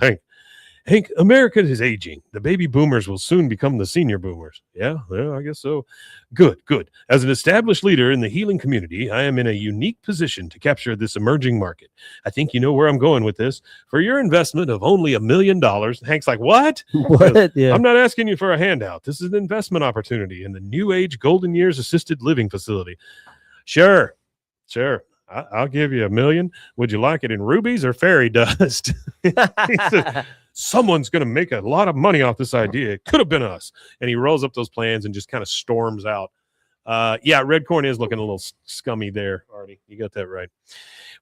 Hank, America is aging. The baby boomers will soon become the senior boomers. Yeah, I guess so. Good. As an established leader in the healing community, I am in a unique position to capture this emerging market. I think you know where I'm going with this. For your investment of only $1 million. Hank's like, what? What? Yeah. I'm not asking you for a handout. This is an investment opportunity in the New Age Golden Years Assisted Living Facility. Sure. I'll give you $1 million. Would you like it in rubies or fairy dust? He said, someone's going to make a lot of money off this idea. It could have been us. And he rolls up those plans and just kind of storms out. Redcorn is looking a little scummy there, Artie. You got that right.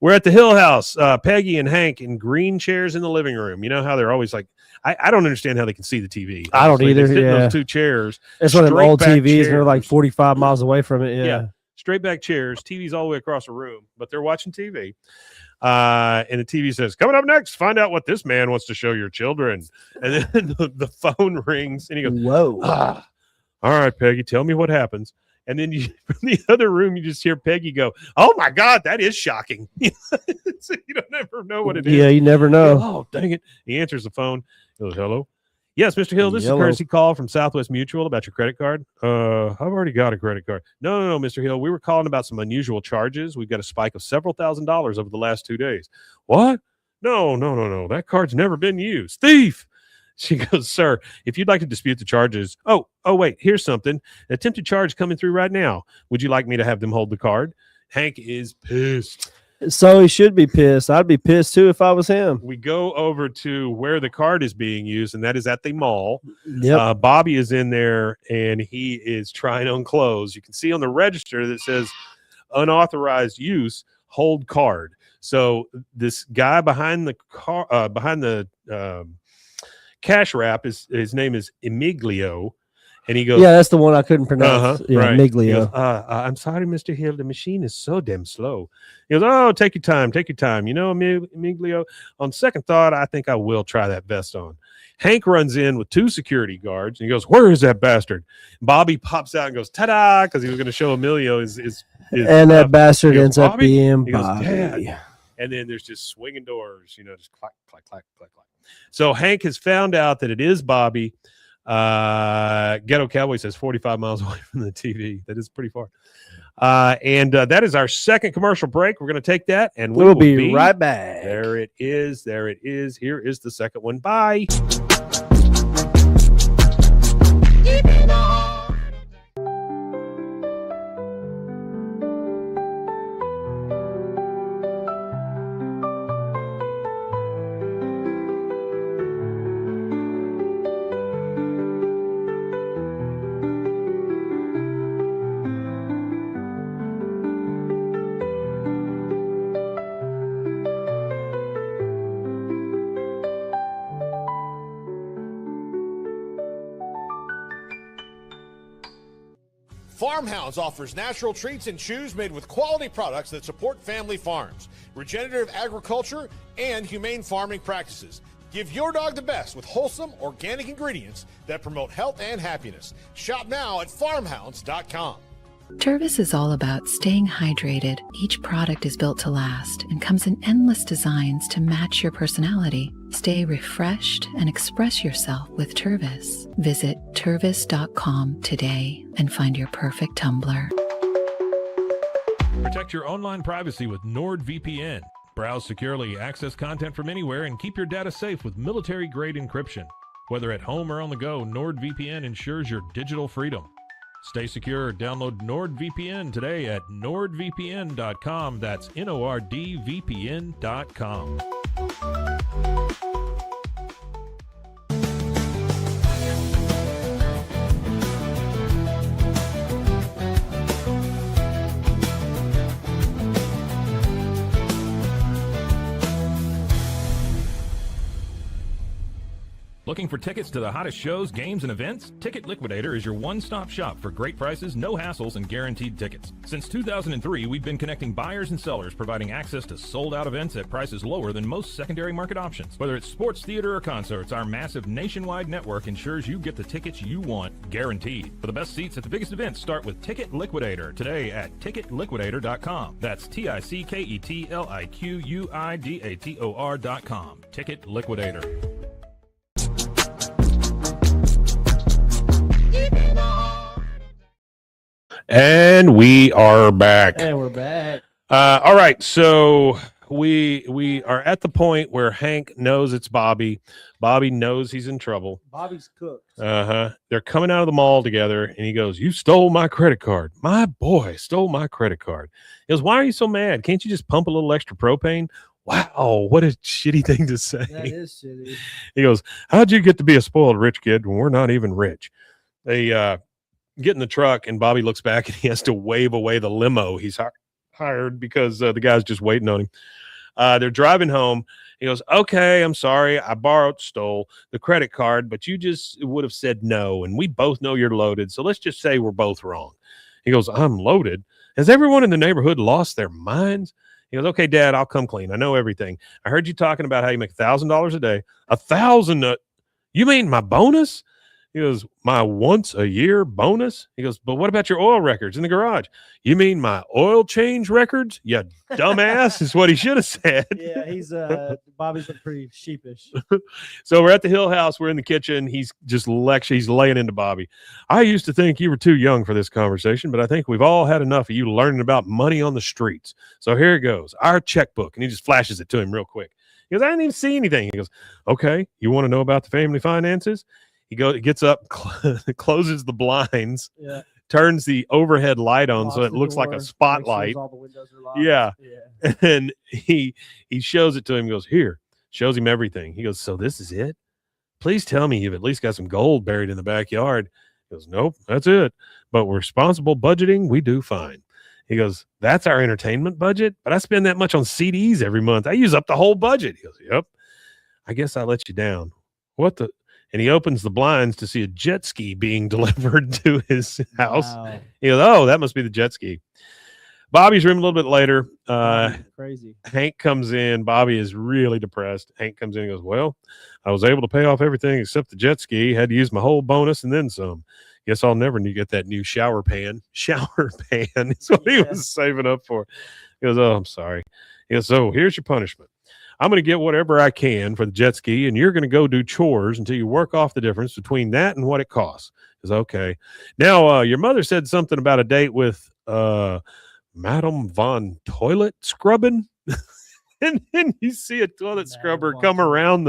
We're at the Hill House. Peggy and Hank in green chairs in the living room. You know how they're always like, I don't understand how they can see the TV. I don't either. They sit in Yeah. those two chairs. It's one of them old straight back TVs, and they're like chairs. 45 miles away from it. Yeah. Straight back chairs, TV's all the way across the room, but they're watching TV. And the TV says, coming up next, find out what this man wants to show your children. And then the phone rings, and he goes, whoa. All right, Peggy, tell me what happens. And then from the other room, you just hear Peggy go, oh, my God, that is shocking. So you don't ever know what it is. Yeah, you never know. Oh, dang it. He answers the phone. He goes, hello. Yes, Mr. Hill, this is a Hello. courtesy call from Southwest Mutual about your credit card. I've already got a credit card. No, Mr. Hill, we were calling about some unusual charges. We've got a spike of several $1,000s over the last 2 days. What? No. That card's never been used. Thief. She goes, sir, if you'd like to dispute the charges. Oh, wait, here's something. An attempted charge coming through right now. Would you like me to have them hold the card? Hank is pissed. So he should be pissed. I'd be pissed too if I was him. We go over to where the card is being used, and that is at the mall. Yep. Bobby is in there, and he is trying on clothes. You can see on the register that says unauthorized use, hold card. So this guy behind the car, behind the cash wrap, his name is Emiglio. And he goes, yeah, that's the one I couldn't pronounce. Yeah, right. Miglio. He goes, I'm sorry, Mr. Hill. The machine is so damn slow. He goes, oh, take your time. You know, Miglio, on second thought, I think I will try that vest on. Hank runs in with 2 security guards, and he goes, where is that bastard? Bobby pops out and goes, ta-da, because he was going to show Emilio his and that bastard He goes, ends up Bobby? being He goes, Bobby. Dad. And then there's just swinging doors, just clack, clack, clack, clack, clack. So Hank has found out that it is Bobby. Ghetto Cowboy says 45 miles away from the TV. That is pretty far. And that is our second commercial break. We're going to take that, and we We'll will be right back. There it is. Here is the second one. Bye. Farmhouse offers natural treats and chews made with quality products that support family farms, regenerative agriculture, and humane farming practices. Give your dog the best with wholesome, organic ingredients that promote health and happiness. Shop now at farmhouse.com. Tervis is all about staying hydrated. Each product is built to last and comes in endless designs to match your personality. Stay refreshed and express yourself with Tervis. Visit tervis.com today and find your perfect tumbler. Protect your online privacy with NordVPN. Browse securely, access content from anywhere, and keep your data safe with military-grade encryption. Whether at home or on the go, NordVPN ensures your digital freedom. Stay secure. Download NordVPN today at nordvpn.com. That's NORDVPN.com. Looking for tickets to the hottest shows, games, and events? Ticket Liquidator is your one-stop shop for great prices, no hassles, and guaranteed tickets. Since 2003, we've been connecting buyers and sellers, providing access to sold-out events at prices lower than most secondary market options. Whether it's sports, theater, or concerts, our massive nationwide network ensures you get the tickets you want, guaranteed. For the best seats at the biggest events, start with Ticket Liquidator today at ticketliquidator.com. That's TICKETLIQUIDATOR.com. Ticket Liquidator. And we are back. Hey, we're back. All right, so we are at the point where Hank knows it's Bobby. Bobby knows he's in trouble. Bobby's cooked. They're coming out of the mall together, and he goes, "You stole my credit card. My boy stole my credit card." He goes, "Why are you so mad? Can't you just pump a little extra propane?" Wow, what a shitty thing to say. That is shitty. He goes, "How'd you get to be a spoiled rich kid when we're not even rich?" They get in the truck, and Bobby looks back, and he has to wave away the limo he's hired because the guy's just waiting on him. They're driving home. He goes, "Okay, I'm sorry. I stole the credit card, but you just would have said no, and we both know you're loaded, so let's just say we're both wrong." He goes, "I'm loaded? Has everyone in the neighborhood lost their minds?" He goes, "Okay, Dad, I'll come clean. I know everything. I heard you talking about how you make $1,000 a day. $1,000? You mean my bonus?" He goes, "My once a year bonus?" He goes, "But what about your oil records in the garage?" "You mean my oil change records? You dumbass," is what he should have said. Yeah, he's Bobby's been pretty sheepish. So we're at the Hill House. We're in the kitchen. He's just he's laying into Bobby. "I used to think you were too young for this conversation, but I think we've all had enough of you learning about money on the streets. So here it goes. Our checkbook." And he just flashes it to him real quick. He goes, "I didn't even see anything." He goes, "Okay, you want to know about the family finances?" He gets up, closes the blinds, turns the overhead light on so it looks like a spotlight. All the windows are locked. Yeah. And he shows it to him. He goes, "Here," shows him everything. He goes, "So this is it? Please tell me you've at least got some gold buried in the backyard." He goes, "Nope, that's it. But responsible budgeting, we do fine." He goes, "That's our entertainment budget, but I spend that much on CDs every month. I use up the whole budget." He goes, "Yep. I guess I let you down. What the?" And he opens the blinds to see a jet ski being delivered to his house. Wow. He goes, "Oh, that must be the jet ski." Bobby's room a little bit later. Crazy. Hank comes in. Bobby is really depressed. Hank comes in and goes, "Well, I was able to pay off everything except the jet ski. Had to use my whole bonus and then some. Guess I'll never need to get that new shower pan." Shower pan is what he was saving up for. He goes, "Oh, I'm sorry." He goes, "So here's your punishment. I'm going to get whatever I can for the jet ski, and you're going to go do chores until you work off the difference between that and what it costs." He goes, "Okay. Now, your mother said something about a date with Madame Von Toilet Scrubbing." And then you see a toilet scrubber come around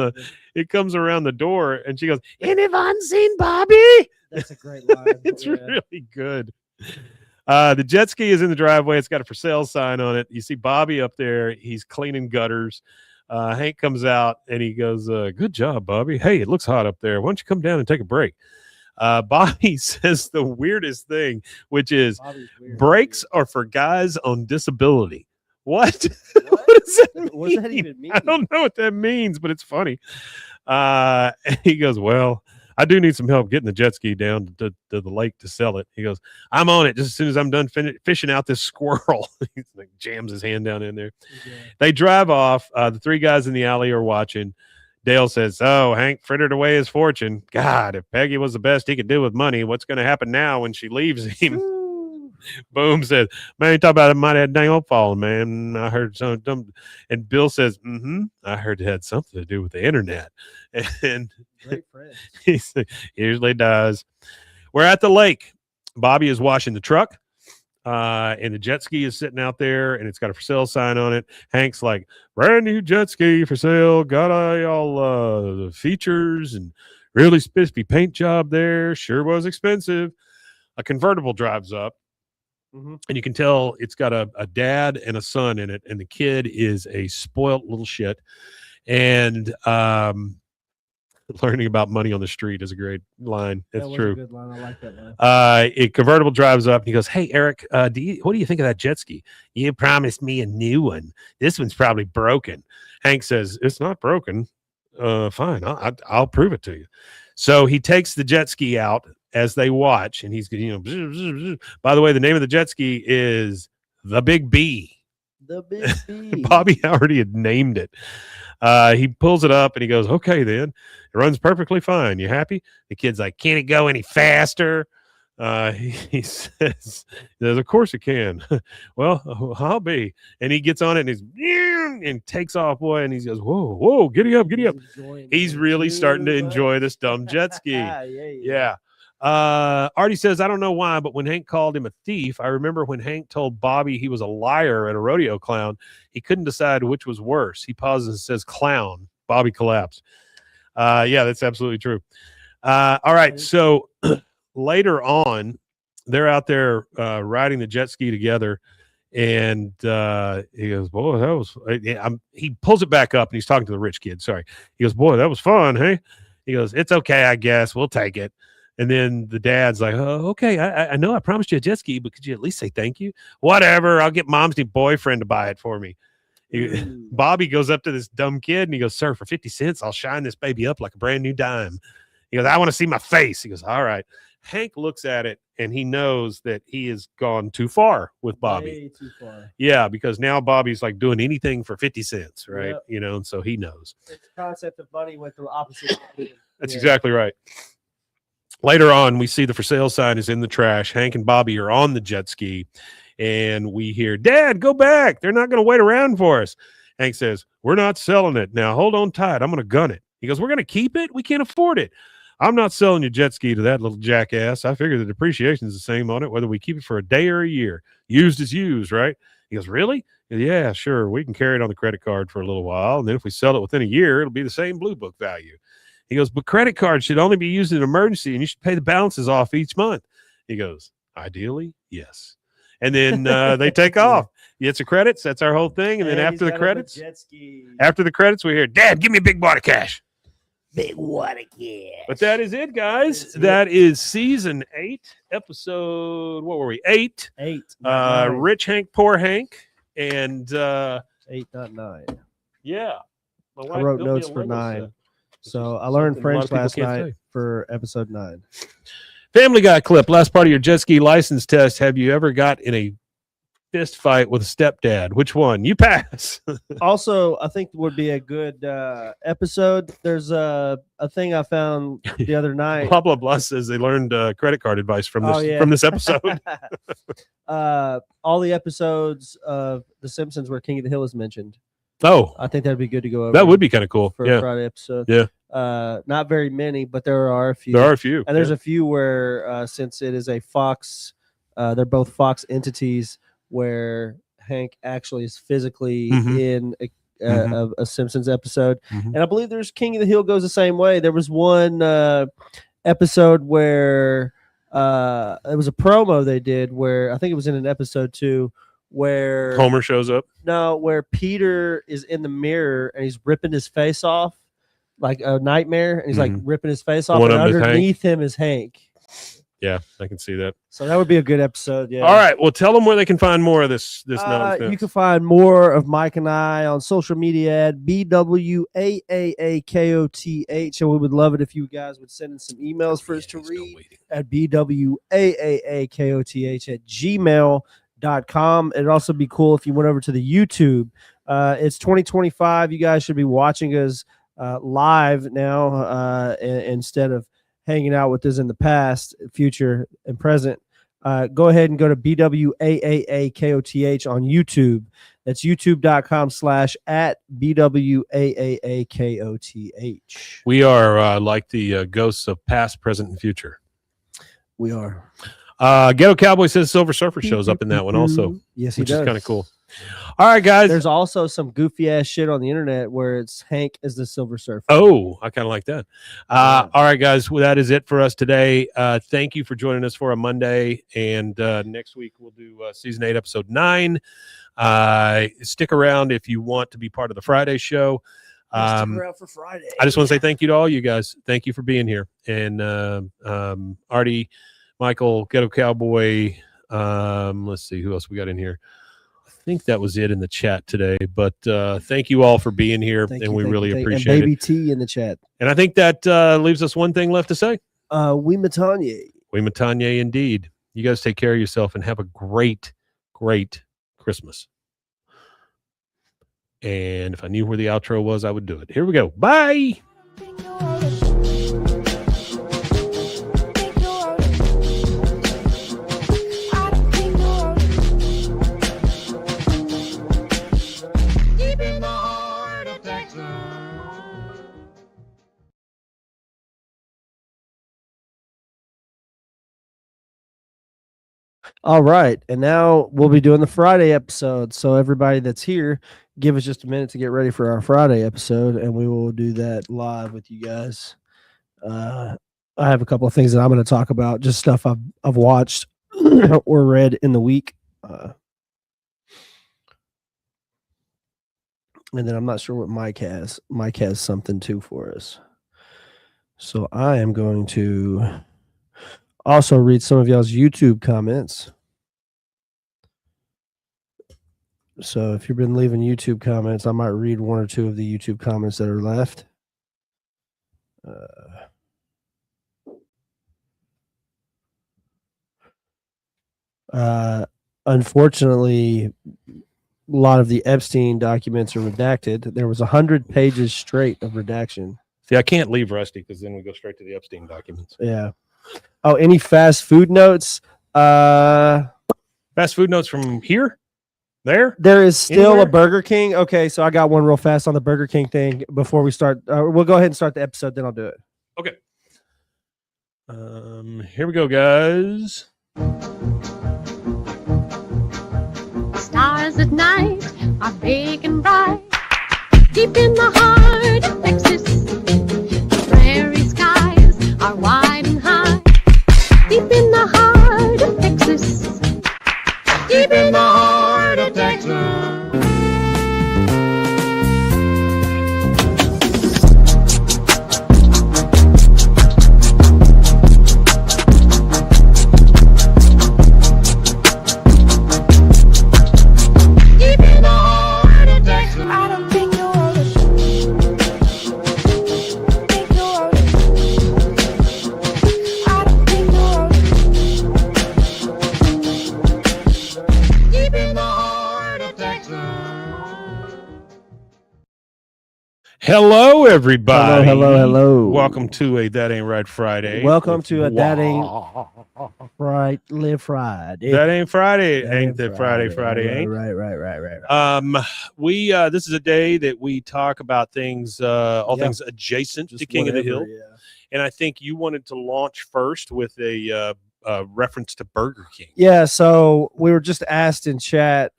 it comes around the door, and she goes, "Anyone seen Bobby?" That's a great line. It's really good. The jet ski is in the driveway. It's got a for sale sign on it. You see Bobby up there. He's cleaning gutters. Hank comes out and he goes, "Good job, Bobby. Hey, it looks hot up there. Why don't you come down and take a break?" Bobby says the weirdest thing, which is breaks are for guys on disability. What? What does that mean? What does that even mean? I don't know what that means, but it's funny. And he goes, "Well, I do need some help getting the jet ski down to the lake to sell it." He goes, "I'm on it just as soon as I'm done fishing out this squirrel." He like jams his hand down in there. Yeah. They drive off. The three guys in the alley are watching. Dale says, "Oh, Hank frittered away his fortune. God, if Peggy was the best he could do with money, what's going to happen now when she leaves him?" Boom says, "Man, you talk about it might have dang old falling, man. I heard some dumb." And Bill says, "I heard it had something to do with the internet." And great friend. He usually does. We're at the lake. Bobby is washing the truck. And the jet ski is sitting out there, and it's got a for sale sign on it. Hank's like, "Brand new jet ski for sale. Got all the features and really spiffy paint job there. Sure was expensive." A convertible drives up. And you can tell it's got a dad and a son in it, and the kid is a spoiled little shit. And learning about money on the street is a great line. That's true. A good line. I like that line. A convertible drives up and he goes, "Hey, Eric, what do you think of that jet ski? You promised me a new one. This one's probably broken." Hank says, "It's not broken. Fine, I'll prove it to you. So he takes the jet ski out as they watch, and he's, you know, bzz, bzz, bzz. By the way, the name of the jet ski is the Big B. The Big B. Bobby already had named it. He pulls it up and he goes, okay, then it runs perfectly fine. You happy? The kid's like, can it go any faster? He says, of course it can. Well, I'll be. And he gets on it and he's and takes off, boy. And he goes, whoa, giddy up. He's really starting to enjoy this dumb jet ski. Yeah. Artie says, I don't know why, but when Hank called him a thief, I remember when Hank told Bobby he was a liar and a rodeo clown, he couldn't decide which was worse. He pauses and says, clown. Bobby collapsed. Yeah, that's absolutely true. All right. So later on, they're out there riding the jet ski together. And he goes, boy, that was, he pulls it back up and he's talking to the rich kid. Sorry. He goes, boy, that was fun. Hey, he goes, it's okay, I guess. We'll take it. And then the dad's like, oh, okay, I know I promised you a jet ski, but could you at least say thank you? Whatever. I'll get mom's new boyfriend to buy it for me. Bobby goes up to this dumb kid and he goes, sir, for 50 cents, I'll shine this baby up like a brand new dime. He goes, I want to see my face. He goes, all right. Hank looks at it and he knows that he has gone too far with Bobby. Way too far. Yeah, because now Bobby's like doing anything for 50 cents, right? Yep. You know, and so he knows. It's the concept of money went the opposite. That's exactly right. Later on, we see the for sale sign is in the trash. Hank and Bobby are on the jet ski, and we hear, Dad, go back. They're not going to wait around for us. Hank says, we're not selling it. Now, hold on tight. I'm going to gun it. He goes, we're going to keep it? We can't afford it. I'm not selling your jet ski to that little jackass. I figure the depreciation is the same on it, whether we keep it for a day or a year. Used is used, right? He goes, really? Yeah, sure. We can carry it on the credit card for a little while, and then if we sell it within a year, it'll be the same Blue Book value. He goes, but credit cards should only be used in an emergency, and you should pay the balances off each month. He goes, ideally, yes. And then they take off. It's the credits. That's our whole thing. And then after the credits, we hear, Dad, give me a big wad of cash. Big wad of cash. But that is it, guys. That is season 8, episode, what were we? 8. 8. Rich Hank, Poor Hank, and 8.9. Yeah. I wrote notes for 9. So I learned French last night for episode 9. Family Guy clip. Last part of your jet ski license test. Have you ever got in a fist fight with a stepdad? Which one? You pass. Also, I think would be a good episode. There's a thing I found the other night. Blah blah blah says they learned credit card advice from this episode. All the episodes of The Simpsons where King of the Hill is mentioned. Oh, I think that'd be good to go over. That would be kind of cool for a Friday episode. Yeah. Not very many, but there are a few. And there's a few where since it is a Fox, they're both Fox entities where Hank actually is physically in a Simpsons episode. And I believe there's King of the Hill goes the same way. There was one episode where it was a promo they did where I think it was in an episode 2 where Homer shows up. No, where Peter is in the mirror and he's ripping his face off like a nightmare, and he's like ripping his face off, and underneath him is Hank. Yeah, I can see that. So that would be a good episode. Yeah. All right. Well, tell them where they can find more of this nonsense. You can find more of Mike and I on social media at BWAAKOTH, and we would love it if you guys would send in some emails for us to read at BWAAKOTH@gmail.com. It'd also be cool if you went over to the YouTube. It's 2025. You guys should be watching us live now instead of hanging out with us in the past, future, and present. Go ahead and go to BWAAKOTH on YouTube. That's youtube.com/@BWAAKOTH. We are like the ghosts of past, present, and future. We are. Ghetto Cowboy says Silver Surfer shows up in that one also. Yes, he which does. is kind of cool. All right, guys. There's also some goofy ass shit on the internet where it's Hank as the Silver Surfer. Oh, I kind of like that. All right, guys. Well, that is it for us today. Thank you for joining us for a Monday. And next week we'll do season 8, episode 9. Stick around if you want to be part of the Friday show. Stick around for Friday. I just want to say thank you to all you guys. Thank you for being here. And Artie, Michael, Ghetto Cowboy. Let's see who else we got in here. I think that was it in the chat today. But thank you all for being here, we really appreciate and Baby it. T in the chat. And I think that leaves us one thing left to say. We Matanye. We Matanye indeed. You guys take care of yourself and have a great, great Christmas. And if I knew where the outro was, I would do it. Here we go. Bye. All right. And now we'll be doing the Friday episode. So everybody that's here, give us just a minute to get ready for our Friday episode, and we will do that live with you guys. I have a couple of things that I'm going to talk about, just stuff I've watched or read in the week. And then I'm not sure what Mike has. Mike has something too for us. So I am going to also read some of y'all's YouTube comments. So if you've been leaving YouTube comments, I might read one or two of the YouTube comments that are left. Unfortunately, a lot of the Epstein documents are redacted. There was 100 pages straight of redaction. See, I can't leave Rusty because then we go straight to the Epstein documents. Yeah. Oh, any fast food notes? Fast food notes from here? There is still Anywhere? a Burger King. Okay, so I got one real fast on the Burger King thing before we start. We'll go ahead and start the episode, then I'll do it. Okay. Here we go, guys. Stars at night are big and bright. Deep in the heart of Texas, the prairie skies are wide and high. Deep in the heart of Texas, deep in the heart of Texas. Hello, everybody. Hello. Welcome to a That Ain't Right Friday. Welcome to a That Ain't Right Live Friday. That ain't Friday. Ain't that Friday? Ain't. Right. We this is a day that we talk about things, all things adjacent to King of the Hill. Yeah. And I think you wanted to launch first with a reference to Burger King. Yeah, so we were just asked in chat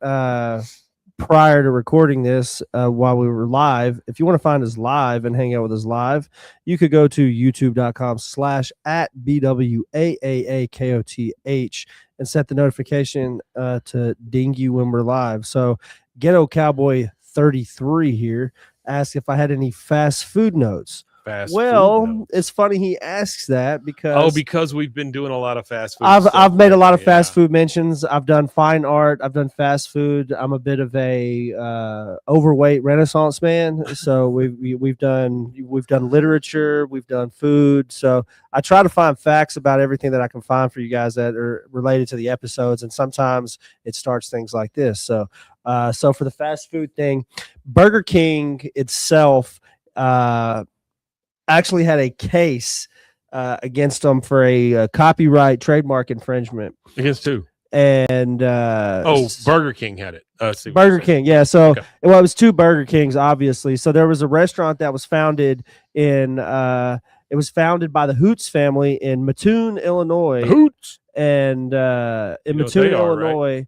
prior to recording this while we were live. If you want to find us live and hang out with us live, you could go to youtube.com/@BWAAAKOTH and set the notification to ding you when we're live. So Ghetto Cowboy 33 here asked if I had any fast food notes. It's funny he asks that because we've been doing a lot of fast food. I've made a lot of fast food mentions. I've done fine art. I've done fast food. I'm a bit of a overweight Renaissance man. So we've done literature. We've done food. So I try to find facts about everything that I can find for you guys that are related to the episodes. And sometimes it starts things like this. So for the fast food thing, Burger King itself actually had a case against them for a copyright trademark infringement. Against who? And Burger King had it. Burger King, yeah. So it was two Burger Kings, obviously. So there was a restaurant that was founded in it was founded by the Hoots family in Mattoon, Illinois. Hoots and in Mattoon, Illinois, right?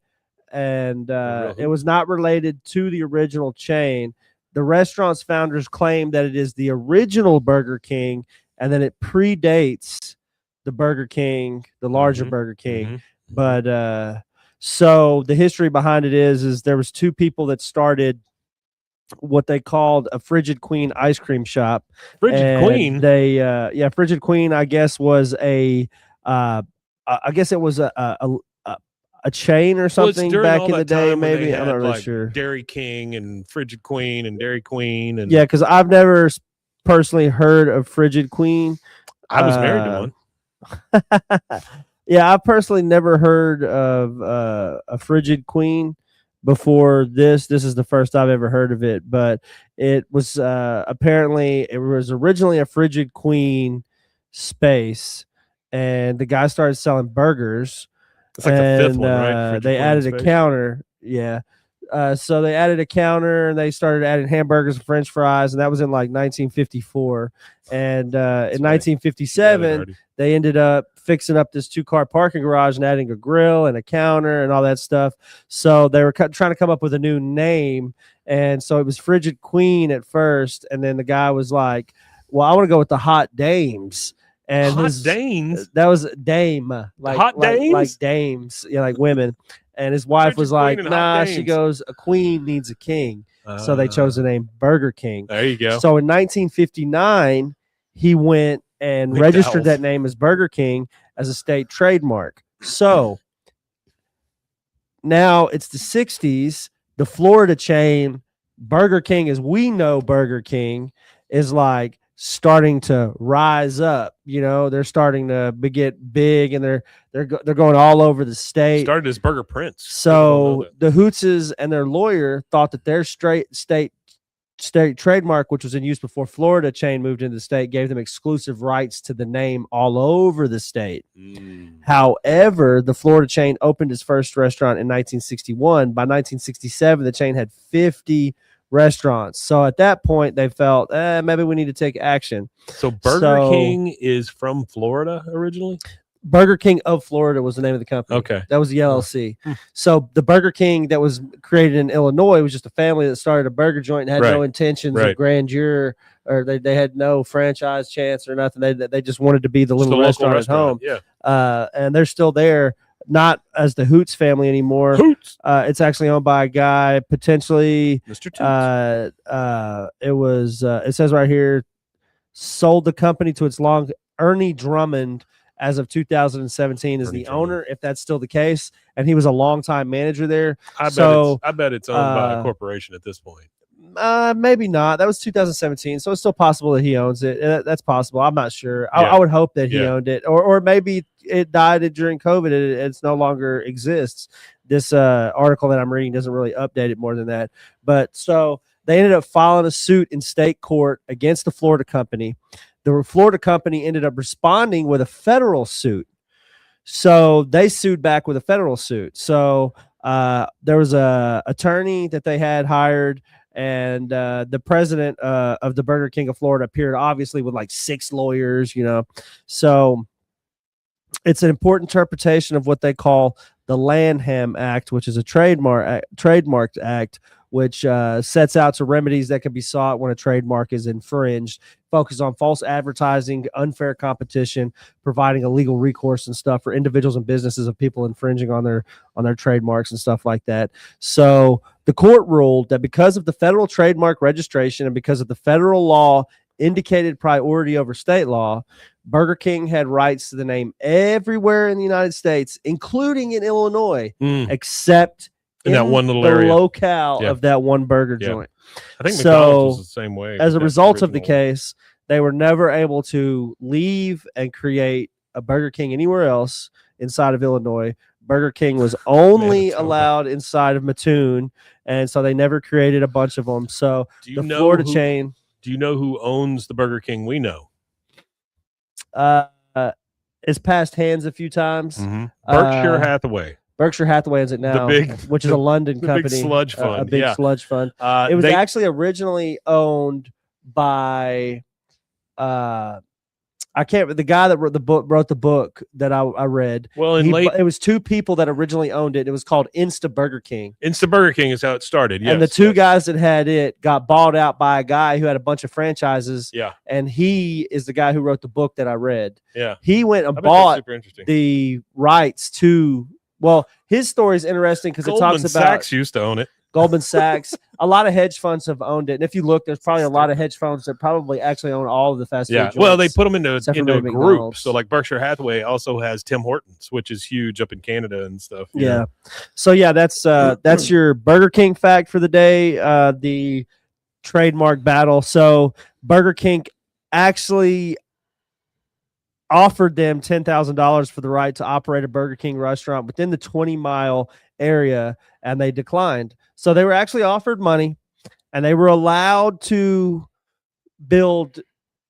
And it was not related to the original chain. The restaurant's founders claim that it is the original Burger King, and then it predates the Burger King, the larger Burger King. But so the history behind it is there was two people that started what they called a Frigid Queen ice cream shop. Frigid Queen? Frigid Queen, I guess, was a a chain or Well, it's something during back all in the that day. time when they Maybe I'm had, not really like, sure. Dairy King and Frigid Queen and Dairy Queen and Yeah, because I've never personally heard of Frigid Queen. I was married to one. Yeah, I personally never heard of a Frigid Queen before this. This is the first I've ever heard of it, but it was apparently it was originally a Frigid Queen space, and the guy started selling burgers. It's like the fifth one, right? Frigid They Queen added a space. counter. Yeah. So they added a counter and they started adding hamburgers and French fries, and that was in like 1954. And in funny. 1957, they ended up fixing up this 2-car parking garage and adding a grill and a counter and all that stuff. So they were trying to come up with a new name, and so it was Frigid Queen at first, and then the guy was like, "Well, I want to go with the Hot Dames." And Hot Dames? That was dame, like Hot dames? like dames, yeah, like women. And his wife Frigid was like, Queen and Hot "Nah," Dames. she goes, "A queen needs a king." So they chose the name Burger King. There you go. So in 1959, he went and McDowell's. registered that name as Burger King as a state trademark. So now it's the 60s. The Florida chain Burger King, as we know Burger King, is like starting to rise up. You know, they're starting to get big, and they're going all over the state. Started as Burger Prince. So the Hootses and their lawyer thought that their state trademark, which was in use before Florida chain moved into the state, gave them exclusive rights to the name all over the state. However, the Florida chain opened its first restaurant in 1961. By 1967, the chain had 50 restaurants. So at that point, they felt, maybe we need to take action. So Burger King is from Florida originally? Burger King of Florida was the name of the company. Okay. That was the LLC. So the Burger King that was created in Illinois was just a family that started a burger joint and had no intentions of grandeur, or they had no franchise chance or nothing. They just wanted to be the little restaurant at home. Yeah. And they're still there, not as the Hoots family anymore. Hoots. It's actually owned by a guy, potentially Mr. Toots. It says right here, sold the company to its Ernie Drummond as of 2017 is the owner, if that's still the case, and he was a longtime manager there. I bet it's owned by a corporation at this point. Maybe not. That was 2017, so it's still possible that he owns it. That's possible. I'm not sure. I would hope that he owned it, or maybe it died during COVID. It's no longer exists. This article that I'm reading doesn't really update it more than that. But so they ended up filing a suit in state court against the Florida company. The Florida company ended up responding with a federal suit. So they sued back with a federal suit. So there was a attorney that they had hired, and the president of the Burger King of Florida appeared obviously with like 6 lawyers, you know. So it's an important interpretation of what they call the Lanham Act, which is a trademark act, which sets out to remedies that can be sought when a trademark is infringed, focus on false advertising, unfair competition, providing a legal recourse and stuff for individuals and businesses of people infringing on their trademarks and stuff like that. So the court ruled that because of the federal trademark registration and because of the federal law indicated priority over state law, Burger King had rights to the name everywhere in the United States, including in Illinois, except in that one little area, locale of that one burger joint. I think McDonald's was the same way. As a result of the case, they were never able to leave and create a Burger King anywhere else inside of Illinois. Burger King was only allowed inside of Mattoon, and so they never created a bunch of them. So the Florida chain. Do you know who owns the Burger King we know? It's passed hands a few times. Berkshire Hathaway. Berkshire Hathaway is it now, which is a London company. Big sludge fund. A big sludge fund. It was actually originally owned by the guy that wrote the book that I read. Well, it was 2 people that originally owned it. It was called Insta Burger King. Insta Burger King is how it started. Yes, and the 2 guys that had it got bought out by a guy who had a bunch of franchises. Yeah. And he is the guy who wrote the book that I read. Yeah. He went and bought the rights to. Well, his story is interesting because it talks about Sachs used to own it. Goldman Sachs. A lot of hedge funds have owned it. And if you look, there's probably a lot of hedge funds that probably actually own all of the fast food joints. Well, they put them into except for a maybe group. McDonald's. So like Berkshire Hathaway also has Tim Hortons, which is huge up in Canada and stuff. you Yeah. know? So yeah, that's your Burger King fact for the day. The trademark battle. So Burger King actually offered them $10,000 for the right to operate a Burger King restaurant within the 20-mile area, and they declined. So they were actually offered money, and they were allowed to build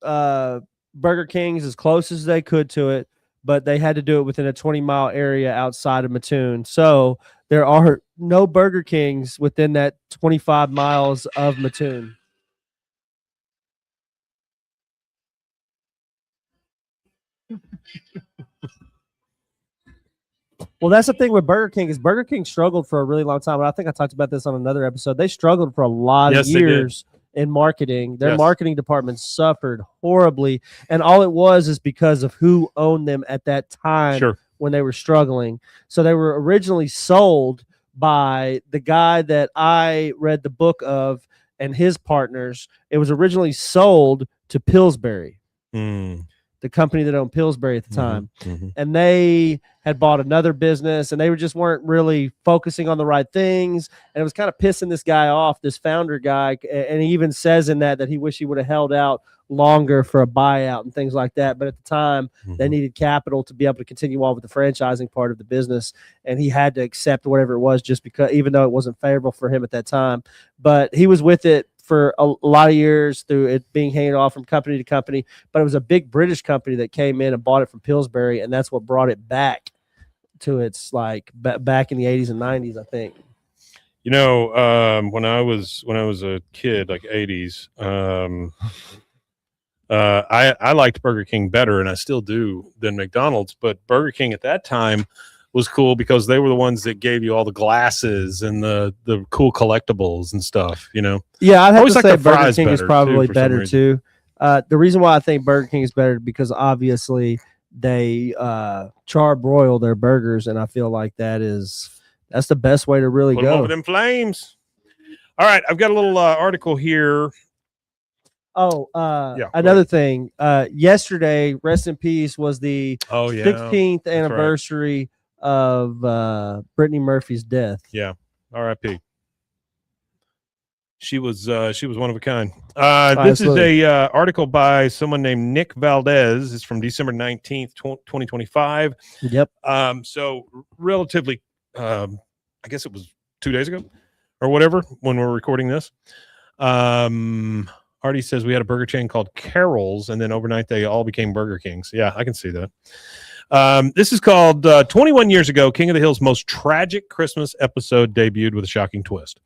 Burger Kings as close as they could to it, but they had to do it within a 20-mile area outside of Mattoon. So there are no Burger Kings within that 25 miles of Mattoon. Well, that's the thing with Burger King is Burger King struggled for a really long time. And I think I talked about this on another episode. They struggled for a lot of Yes, they did. years in marketing. Their Yes. marketing department suffered horribly. And all it was is because of who owned them at that time Sure. when they were struggling. So they were originally sold by the guy that I read the book of and his partners. It was originally sold to Pillsbury, Mm. the company that owned Pillsbury at the Mhm, time. mhm. And they had bought another business, and they just weren't really focusing on the right things. And it was kind of pissing this guy off, this founder guy. And he even says in that he wished he would have held out longer for a buyout and things like that. But at the time, they needed capital to be able to continue on with the franchising part of the business. And he had to accept whatever it was just because, even though it wasn't favorable for him at that time. But he was with it for a lot of years through it being handed off from company to company. But it was a big British company that came in and bought it from Pillsbury, and that's what brought it back to its back in the 80s and 90s, I think. You know, when I was a kid, like 80s, I liked Burger King better, and I still do, than McDonald's. But Burger King at that time was cool because they were the ones that gave you all the glasses and the cool collectibles and stuff. You know. Yeah, I'd have always to liked say the Burger fries King is better, too, probably for some better reason. too. The reason why I think Burger King is better because obviously they charbroil their burgers, and I feel like that's the best way to really Put 'em go. over them flames. All right, I've got a little article here. Oh, Yeah, go another thing. Yesterday, rest in peace, was the Oh yeah, 16th that's right. anniversary of Brittany Murphy's death. Yeah, R.I.P. She was one of a kind. This Absolutely. is a article by someone named Nick Valdez. It's from December 19th, 2025. Yep. So relatively, I guess it was 2 days ago or whatever when we're recording this. Artie says we had a burger chain called Carol's, and then overnight they all became Burger Kings. Yeah, I can see that. This is called 21 years ago, King of the Hill's most tragic Christmas episode debuted with a shocking twist.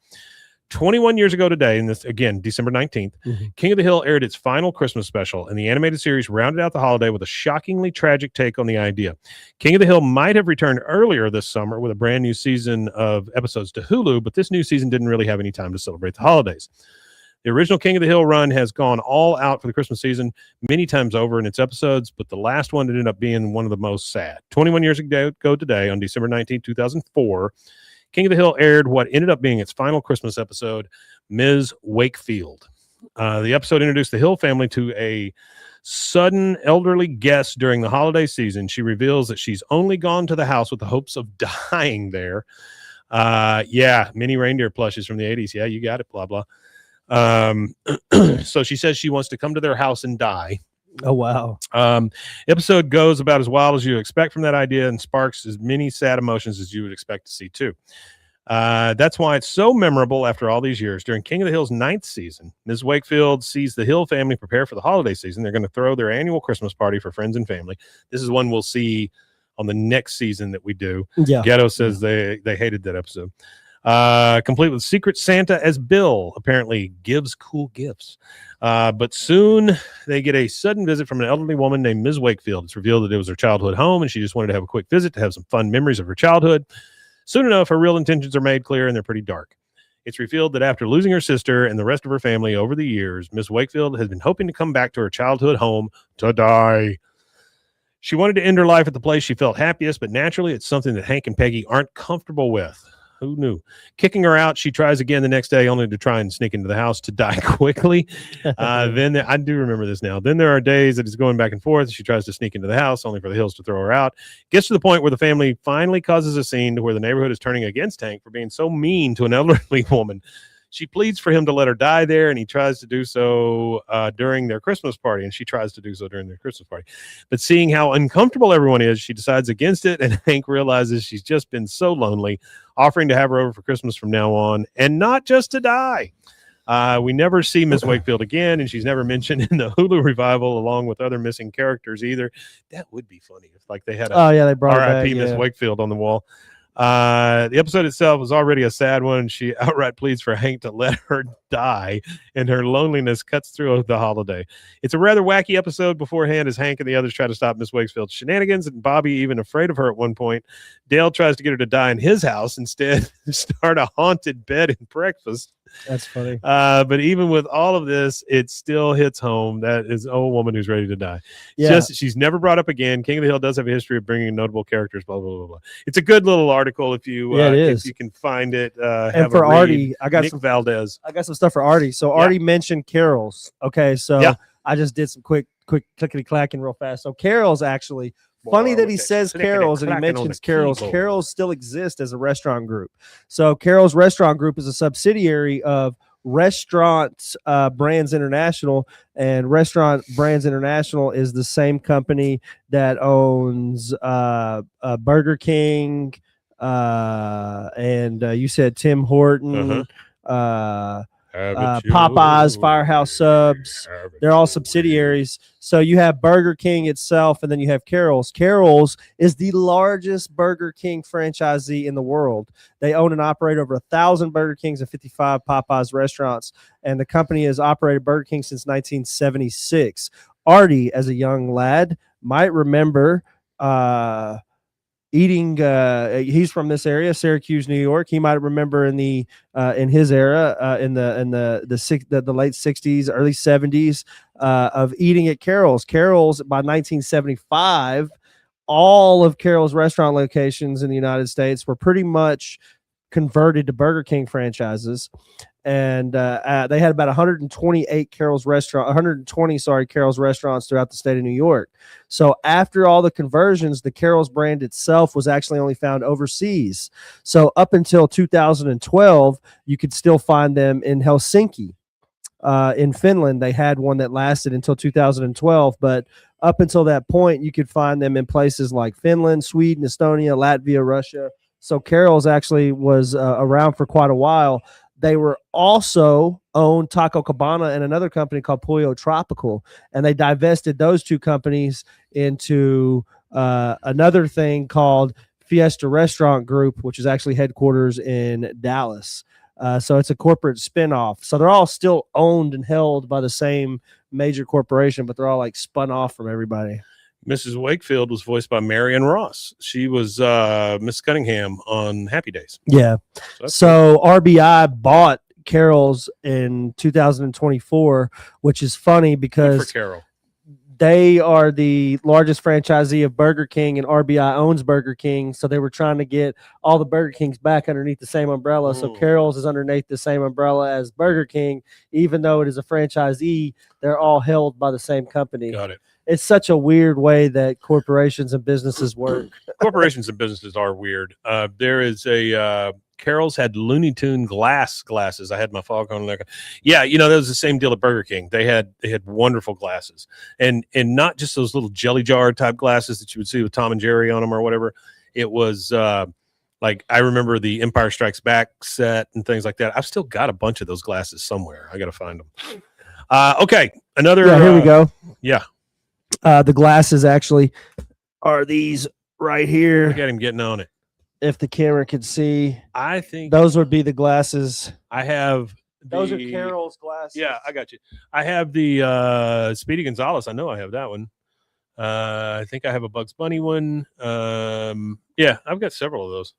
21 years ago today, and this again, December 19th, King of the Hill aired its final Christmas special, and the animated series rounded out the holiday with a shockingly tragic take on the idea. King of the Hill might have returned earlier this summer with a brand new season of episodes to Hulu, but this new season didn't really have any time to celebrate the holidays. The original King of the Hill run has gone all out for the Christmas season many times over in its episodes, but the last one ended up being one of the most sad. 21 years ago today, on December 19, 2004, King of the Hill aired what ended up being its final Christmas episode, Ms. Wakefield. The episode introduced the Hill family to a sudden elderly guest during the holiday season. She reveals that she's only gone to the house with the hopes of dying there. Yeah, mini reindeer plushes from the 80s. Yeah, you got it, blah, blah. So she says she wants to come to their house and die. Oh, wow. Episode goes about as wild as you expect from that idea and sparks as many sad emotions as you would expect to see too. That's why it's so memorable after all these years. During King of the Hill's 9th season, Ms. Wakefield sees the Hill family prepare for the holiday season. They're going to throw their annual Christmas party for friends and family. This is one we'll see on the next season that we do. Yeah. Ghetto says they hated that episode. Complete with Secret Santa as Bill apparently gives cool gifts. But soon they get a sudden visit from an elderly woman named Ms. Wakefield. It's revealed that it was her childhood home, and she just wanted to have a quick visit to have some fun memories of her childhood. Soon enough, her real intentions are made clear, and they're pretty dark. It's revealed that after losing her sister and the rest of her family over the years, Ms. Wakefield has been hoping to come back to her childhood home to die. She wanted to end her life at the place she felt happiest, but naturally it's something that Hank and Peggy aren't comfortable with. Who knew? Kicking her out, she tries again the next day, only to try and sneak into the house to die quickly. I do remember this now. Then there are days that it's going back and forth. She tries to sneak into the house, only for the Hills to throw her out. Gets to the point where the family finally causes a scene to where the neighborhood is turning against Hank for being so mean to an elderly woman. She pleads for him to let her die there, and he tries to do so during their Christmas party, and she tries to do so during their Christmas party. But seeing how uncomfortable everyone is, she decides against it, and Hank realizes she's just been so lonely, offering to have her over for Christmas from now on, and not just to die. We never see Miss Wakefield again, and she's never mentioned in the Hulu revival along with other missing characters either. That would be funny if like they had a they brought R.I.P. it back, Miss Wakefield on the wall. The episode itself was already a sad one. She outright pleads for Hank to let her die, and her loneliness cuts through the holiday. It's a rather wacky episode beforehand as Hank and the others try to stop Miss Wakefield's shenanigans, and Bobby even afraid of her at one point. Dale tries to get her to die in his house instead, start a haunted bed and breakfast. That's funny. But even with all of this, it still hits home. That is an old woman who's ready to die. Yeah. She's never brought up again. King of the Hill does have a history of bringing notable characters, blah, blah, blah, blah. It's a good little article if you if you can find it. And for Artie, I got Nick Valdez. I got some stuff for Artie. So Artie mentioned carols. Okay, so I just did some quick clickety clacking real fast. So carols actually. Funny that he says carols and he mentions carols. Carols still exist as a restaurant group. So Carol's Restaurant Group is a subsidiary of Restaurant Brands International, and Restaurant Brands International is the same company that owns Burger King, and you said Tim Horton, Popeyes, Firehouse Subs. They're all subsidiaries. So you have Burger King itself, and then you have Carol's. Carol's is the largest Burger King franchisee in the world. They own and operate over 1,000 Burger Kings and 55 Popeyes restaurants, and the company has operated Burger King since 1976. Artie, as a young lad, might remember eating he's from this area, Syracuse, New York. He might remember in the in his era in the late 60s, early 70s of eating at Carol's. Carol's by 1975, all of Carol's restaurant locations in the United States were pretty much converted to Burger King franchises. And they had about 120 Carol's restaurants throughout the state of New York. So after all the conversions, the Carol's brand itself was actually only found overseas. So up until 2012, you could still find them in Helsinki. In Finland, they had one that lasted until 2012, but up until that point, you could find them in places like Finland, Sweden, Estonia, Latvia, Russia. So Carol's actually was around for quite a while. They were also owned Taco Cabana and another company called Pollo Tropical, and they divested those two companies into another thing called Fiesta Restaurant Group, which is actually headquarters in Dallas. So it's a corporate spinoff. So they're all still owned and held by the same major corporation, but they're all like spun off from everybody. Mrs. Wakefield was voiced by Marion Ross. She was Miss Cunningham on Happy Days. Yeah. So RBI bought Carol's in 2024, which is funny because Good for Carol. They are the largest franchisee of Burger King, and RBI owns Burger King. So they were trying to get all the Burger Kings back underneath the same umbrella. So Carol's is underneath the same umbrella as Burger King, even though it is a franchisee. They're all held by the same company. Got it. It's such a weird way that corporations and businesses work. Corporations and businesses are weird. There is a Carol's had Looney Tune glasses. I had my foghorn leghorn. Yeah, you know, that was the same deal at Burger King. They had wonderful glasses, and not just those little jelly jar type glasses that you would see with Tom and Jerry on them or whatever. It was like I remember the Empire Strikes Back set and things like that. I've still got a bunch of those glasses somewhere. I got to find them. Okay, another. Yeah, here we go. Yeah. The glasses actually are these right here. Look at him getting on it. If the camera could see, I think those would be the glasses. I have. Those are Carol's glasses. Yeah, I got you. I have the Speedy Gonzales. I know I have that one. I think I have a Bugs Bunny one. Yeah, I've got several of those.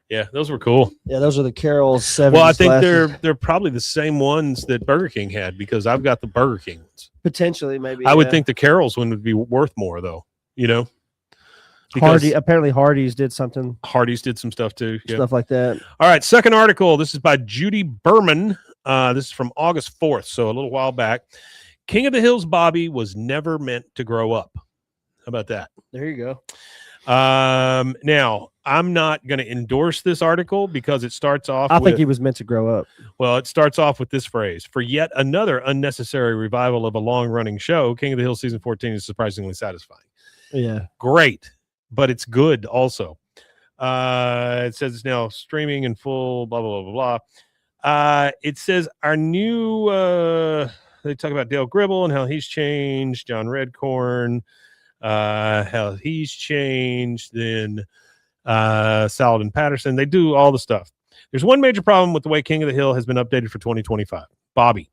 Yeah, those were cool. Yeah, those are the Carol's 70s Well, I think glasses. they're probably the same ones that Burger King had because I've got the Burger King ones. Potentially, maybe. I would think the Carol's one would be worth more, though. You know, because Apparently Hardy's did something, Hardy's did some stuff too. Yeah. stuff like that. All right, second article. This is by Judy Berman. This is from August 4th, so a little while back. King of the Hills Bobby was never meant to grow up. How about that? There you go. Now, I'm not going to endorse this article because it starts off I with, think he was meant to grow up. well, it starts off with this phrase: for yet another unnecessary revival of a long-running show, King of the Hill season 14 is surprisingly satisfying. Yeah. Great, but it's good also. It says it's now streaming in full, blah, blah, blah, blah, blah. It says our new, they talk about Dale Gribble and how he's changed, John Redcorn, how he's changed, then Saladin Patterson. They do all the stuff. There's one major problem with the way King of the Hill has been updated for 2025. Bobby,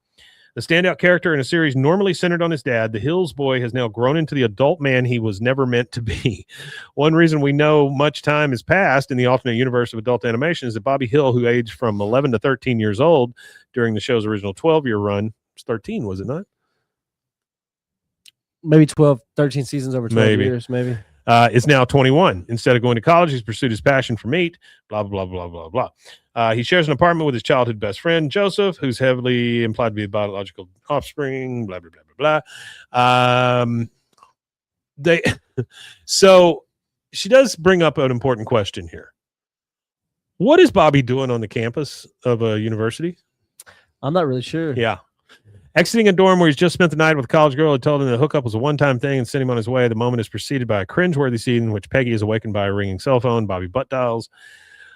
the standout character in a series normally centered on his dad, the Hills boy has now grown into the adult man he was never meant to be. One reason we know much time has passed in the alternate universe of adult animation is that Bobby Hill, who aged from 11 to 13 years old during the show's original 12-year run, was 13, was it not? Maybe 12, 13 seasons over 12 years, maybe. Is now 21. Instead of going to college, he's pursued his passion for meat, blah, blah, blah, blah, blah, blah. He shares an apartment with his childhood best friend, Joseph, who's heavily implied to be a biological offspring, blah, blah, blah, blah, blah. So she does bring up an important question here. What is Bobby doing on the campus of a university? I'm not really sure. Yeah. Exiting a dorm where he's just spent the night with a college girl who told him the hookup was a one-time thing and sent him on his way. The moment is preceded by a cringeworthy scene in which Peggy is awakened by a ringing cell phone. Bobby butt dials.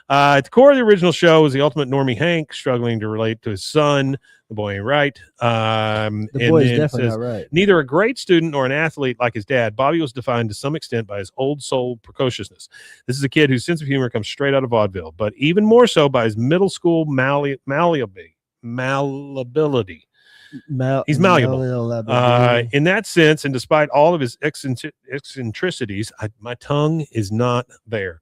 At the core of the original show is the ultimate normie Hank struggling to relate to his son. The boy ain't right. The boy is definitely not right. Neither a great student nor an athlete like his dad, Bobby was defined to some extent by his old soul precociousness. This is a kid whose sense of humor comes straight out of vaudeville, but even more so by his middle school malleability. He's malleable. In that sense, and despite all of his eccentricities, my tongue is not there.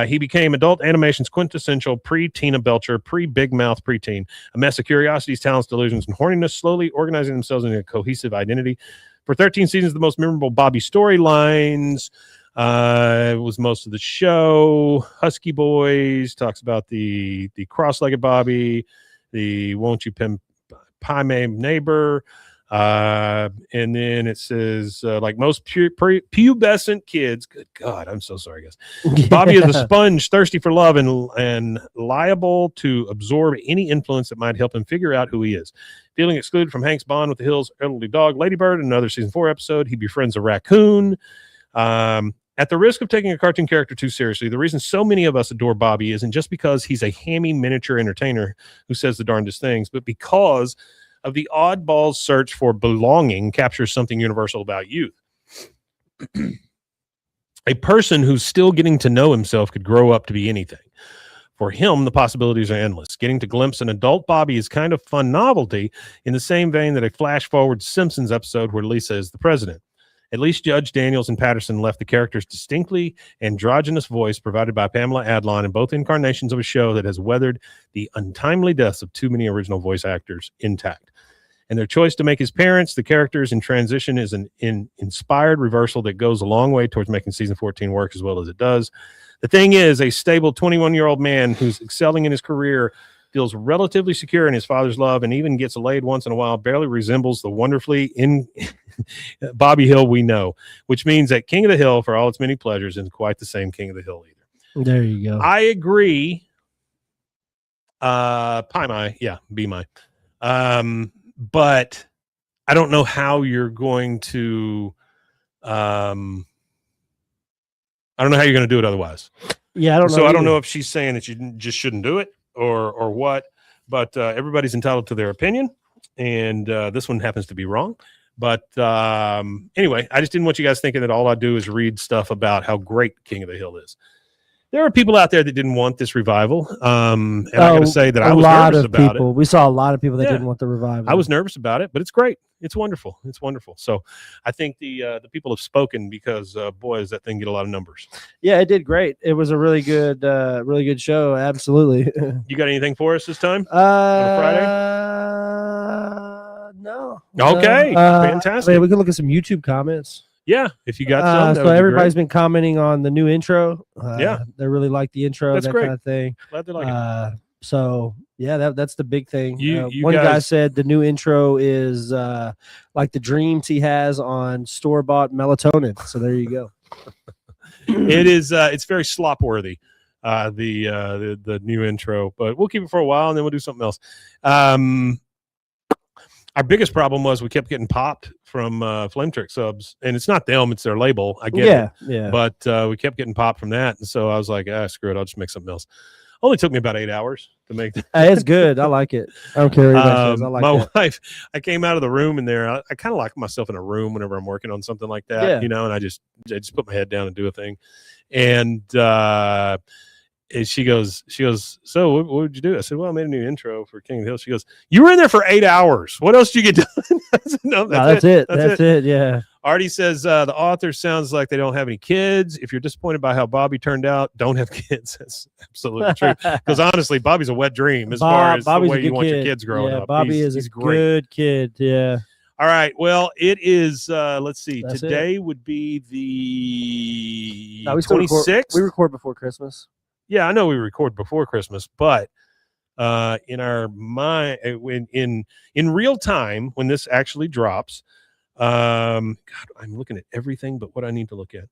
He became adult animation's quintessential pre-Tina Belcher, pre-Big Mouth preteen, a mess of curiosities, talents, delusions, and horniness, slowly organizing themselves into a cohesive identity. For 13 seasons, the most memorable Bobby storylines was most of the show. Husky Boys talks about the cross-legged Bobby, the Won't You Pie May Neighbor, and then it says like most pubescent kids, good God, I'm so sorry guys. Bobby is a sponge, thirsty for love and liable to absorb any influence that might help him figure out who he is. Feeling excluded from Hank's bond with the Hills' elderly dog Ladybird in another season 4 episode, he befriends a raccoon. At the risk of taking a cartoon character too seriously, the reason so many of us adore Bobby isn't just because he's a hammy miniature entertainer who says the darndest things, but because of the oddball's search for belonging captures something universal about youth. A person who's still getting to know himself could grow up to be anything. For him, the possibilities are endless. Getting to glimpse an adult Bobby is kind of fun novelty in the same vein that a flash-forward Simpsons episode where Lisa is the president. At least Judge Daniels and Patterson left the character's distinctly androgynous voice provided by Pamela Adlon in both incarnations of a show that has weathered the untimely deaths of too many original voice actors intact. And their choice to make his parents the characters in transition is an inspired reversal that goes a long way towards making season 14 work as well as it does. The thing is, a stable 21-year-old man who's excelling in his career, feels relatively secure in his father's love, and even gets laid once in a while, barely resembles the wonderfully Bobby Hill we know, which means that King of the Hill, for all its many pleasures, isn't quite the same King of the Hill either. There you go. I agree. Be my. But I don't know how you're going to. I don't know how you're going to do it otherwise. Yeah, I don't know. So I don't know if she's saying that you just shouldn't do it or what. But everybody's entitled to their opinion, and this one happens to be wrong. But anyway, I just didn't want you guys thinking that all I do is read stuff about how great King of the Hill is. There are people out there that didn't want this revival. And I got to say that I was nervous about it. We saw a lot of people that didn't want the revival. I was nervous about it, but it's great. It's wonderful. It's wonderful. So I think the people have spoken because, boy, does that thing get a lot of numbers. Yeah, it did great. It was a really good show. Absolutely. You got anything for us this time on a Friday? No. Okay. Fantastic. We can look at some YouTube comments. Yeah, if you got some, that so would be everybody's great. been commenting on the new intro. Yeah. They really like the intro, That's that great. kind of thing. Glad they like it. So yeah, that's the big thing. You One guy guys- said the new intro is like the dreams he has on store-bought melatonin. So there you go. It is. It's very slop worthy. The new intro, but we'll keep it for a while and then we'll do something else. Our biggest problem was we kept getting popped from Flame Trick subs, and it's not them; it's their label. I get it, Yeah. but we kept getting popped from that, and so I was like, screw it, I'll just make something else. Only took me about 8 hours to make that. Hey, it's good. I like it. I don't care what anybody says. I like my that. wife, I came out of the room in there. I kind of lock myself in a room whenever I'm working on something like that, Yeah. you know, and I just put my head down and do a thing. And she goes, so what would you do? I said, well, I made a new intro for King of the Hill. She goes, you were in there for 8 hours. What else did you get done? I said, no, That's it. That's it. Yeah. Artie says the author sounds like they don't have any kids. If you're disappointed by how Bobby turned out, don't have kids. That's absolutely true. Because honestly, Bobby's a wet dream as far as Bobby's the a way you good want your kid. kids growing Yeah, up. Bobby He's is a great. good kid. Yeah. All right. Well, it is. Let's see. That's Today would be the No, we still 26th. we record before Christmas. Yeah, I know we record before Christmas, but in our mind, in real time, when this actually drops, God, I'm looking at everything but what I need to look at.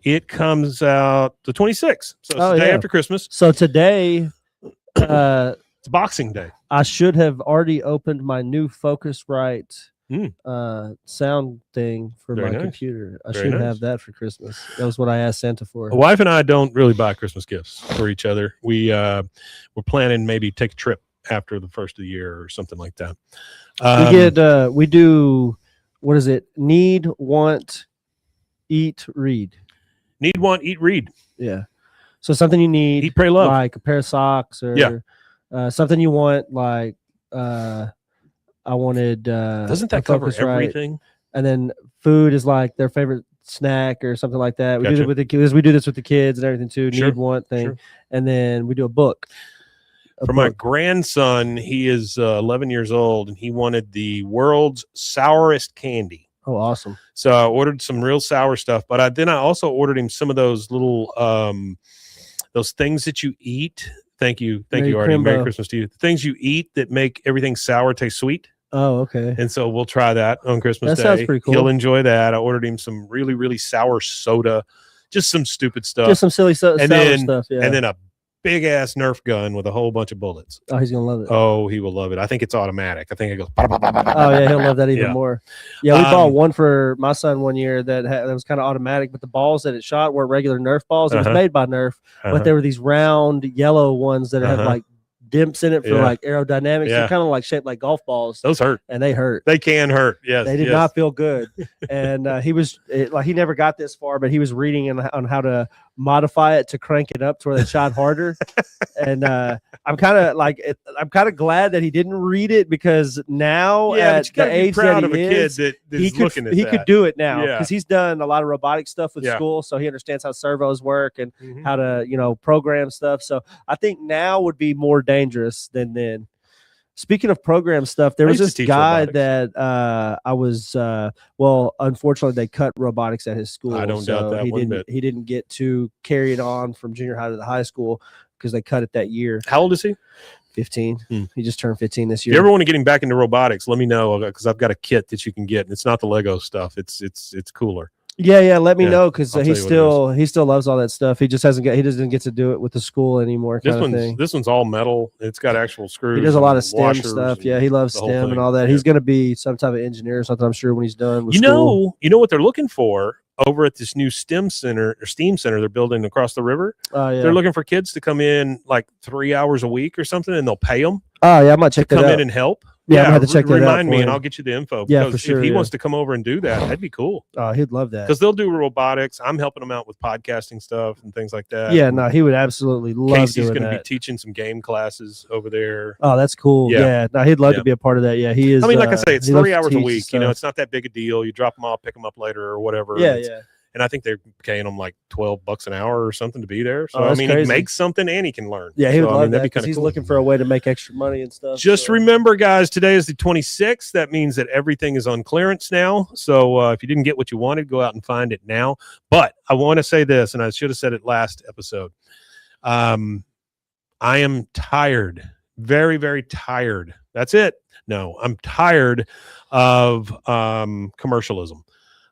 It comes out the 26th, so it's the day after Christmas. So today, it's Boxing Day. I should have already opened my new Focusrite sound thing for Very my nice. computer. I Very should nice. have that for Christmas. That was what I asked Santa for. My wife and I don't really buy Christmas gifts for each other. We're planning maybe take a trip after the first of the year or something like that. We do, what is it? Need, want, eat, read. Need, want, eat, read. Yeah. So something you need, Eat, pray, love. like a pair of socks, or something you want, like I wanted. Doesn't a that cover Focusrite. everything? And then food is like their favorite snack or something like that. We do Gotcha. it with the kids. We do this with the kids and everything too. Sure. Need, want thing, Sure. and then we do a book. For my grandson, he is 11 years old, and he wanted the world's sourest candy. Oh, awesome! So I ordered some real sour stuff, but then I also ordered him some of those little those things that you eat. Thank you, Artie. Merry Crimbo. Christmas to you. Things you eat that make everything sour taste sweet. Oh, okay. And so we'll try that on Christmas Day. That sounds pretty cool. He'll enjoy that. I ordered him some really, really sour soda, just some stupid stuff. Just some silly sour then, stuff. Yeah. And then a big ass Nerf gun with a whole bunch of bullets. Oh, he's gonna love it. Oh, he will love it. I think it's automatic. I think it goes. Oh yeah, he'll love that even Yeah. more. Yeah, we bought one for my son one year that was kind of automatic, but the balls that it shot weren't regular Nerf balls. It was made by Nerf, but they were these round yellow ones that had like dimps in it for like aerodynamics. Yeah. They're kind of like shaped like golf balls. Those hurt. And they hurt. They can hurt. Yes. They did yes. not feel good. And he never got this far, but he was reading on how to modify it to crank it up to where they shot harder. And I'm kind of glad that he didn't read it, because now at the age proud that of he a is, kid that he is could looking at he that. could do it now, Yeah. because he's done a lot of robotic stuff with Yeah. school, so he understands how servos work and how to program stuff. So I think now would be more dangerous than then. Speaking of program stuff, there I was used to this teach guy robotics. that I was unfortunately they cut robotics at his school. I don't doubt that he one didn't bit. he didn't get to carry it on from junior high to the high school because they cut it that year. How old is he? 15. He just turned 15 this If year. you ever want to get him back into robotics, let me know, because I've got a kit that you can get. And it's not the Lego stuff. It's cooler. Yeah, let me Yeah, know, because I'll he tell you what he still loves all that stuff. He just he doesn't get to do it with the school anymore. This Kind of thing. one's all metal. It's got actual screws. He does a lot and of STEM washers stuff. and Yeah, he loves the whole STEM and thing. all that. Yeah. He's going to be some type of engineer or something, I'm sure, when he's done with You school. know what they're looking for over at this new STEM center or STEAM center they're building across the river? Oh, yeah. They're looking for kids to come in like 3 hours a week or something, and they'll pay them Oh, yeah, I might check to that come out. in and help. Yeah, I'm gonna have to check that out Remind me, for and him. I'll get you the info. Yeah, because for sure, if he yeah. wants to come over and do that, that'd be cool. Oh, he'd love that. Because they'll do robotics. I'm helping them out with podcasting stuff and things like that. Yeah, no, he would absolutely love Casey's doing going to be that. teaching some game classes over there. Oh, that's cool. Yeah. Yeah, no, he'd love Yeah. to be a part of that. Yeah, he is. I mean, like I say, it's he loves 3 to hours a teach week. stuff. You know, it's not that big a deal. You drop them off, pick them up later or whatever. Yeah, and yeah. and I think they're paying him like $12 an hour or something to be there. So Oh, I that's mean, he crazy. makes something and he can learn. Yeah, he would So, love I mean, that that'd be because kind of he's cool. looking for a way to make extra money and stuff. Just so. remember, guys, today is the 26th. That means that everything is on clearance now. So if you didn't get what you wanted, go out and find it now. But I want to say this, and I should have said it last episode. I am tired, very, very tired. That's it. No, I'm tired of commercialism.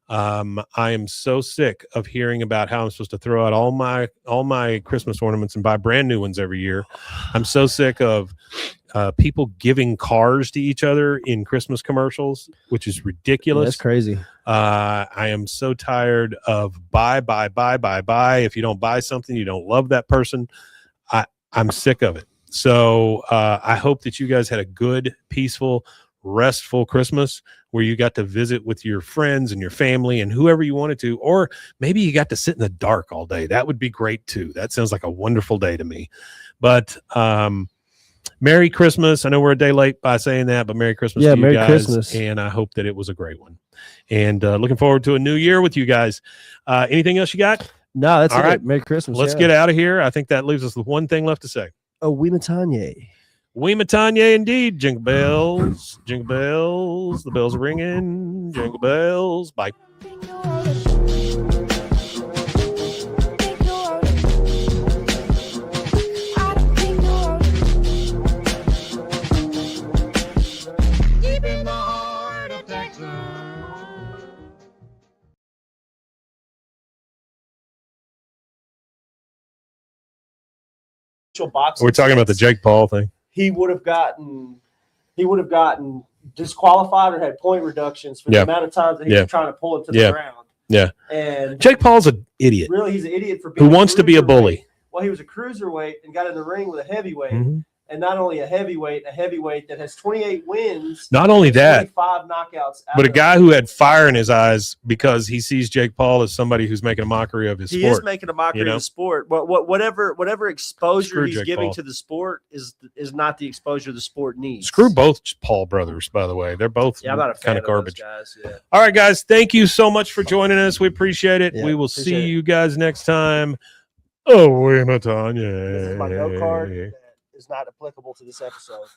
I am so sick of hearing about how I'm supposed to throw out all my Christmas ornaments and buy brand new ones every year. I'm so sick of people giving cars to each other in Christmas commercials, which is ridiculous. Yeah, that's crazy. I am so tired of buy. If you don't buy something, you don't love that person. I'm sick of it. So I hope that you guys had a good, peaceful, restful Christmas where you got to visit with your friends and your family and whoever you wanted to, or maybe you got to sit in the dark all day. That would be great too. That sounds like a wonderful day to me. But Merry Christmas. I know we're a day late by saying that, but Merry Christmas to you Merry guys. Christmas. And I hope that it was a great one. And looking forward to a new year with you guys. Anything else you got? No, that's all it. right. Merry Christmas. Let's get out of here. I think that leaves us with one thing left to say. Oh, Weematanye. Weematanye indeed. Jingle bells. Jingle bells. The bells are ringing. Jingle bells. Bye. We're talking about the Jake Paul thing. He would have gotten disqualified or had point reductions for the amount of times that he was trying to pull him to the ground. Yeah. And Jake Paul's an idiot. really, he's an idiot for being Who wants to be a bully. Well, he was a cruiserweight and got in the ring with a heavyweight. Mm-hmm. And not only a heavyweight that has 28 wins. Not only that, 25 knockouts. but a guy who had fire in his eyes because he sees Jake Paul as somebody who's making a mockery of his sport. He is making a mockery of the sport. But whatever exposure Screw he's Jake giving Paul. to the sport is not the exposure the sport needs. Screw both Paul brothers, by the way. They're both I'm not a fan kind of those garbage. guys. Yeah. All right, guys. Thank you so much for joining us. We appreciate it. Yeah, we will appreciate see it. you guys next time. Oh, Weematanye. This is my note card that is not applicable to this episode.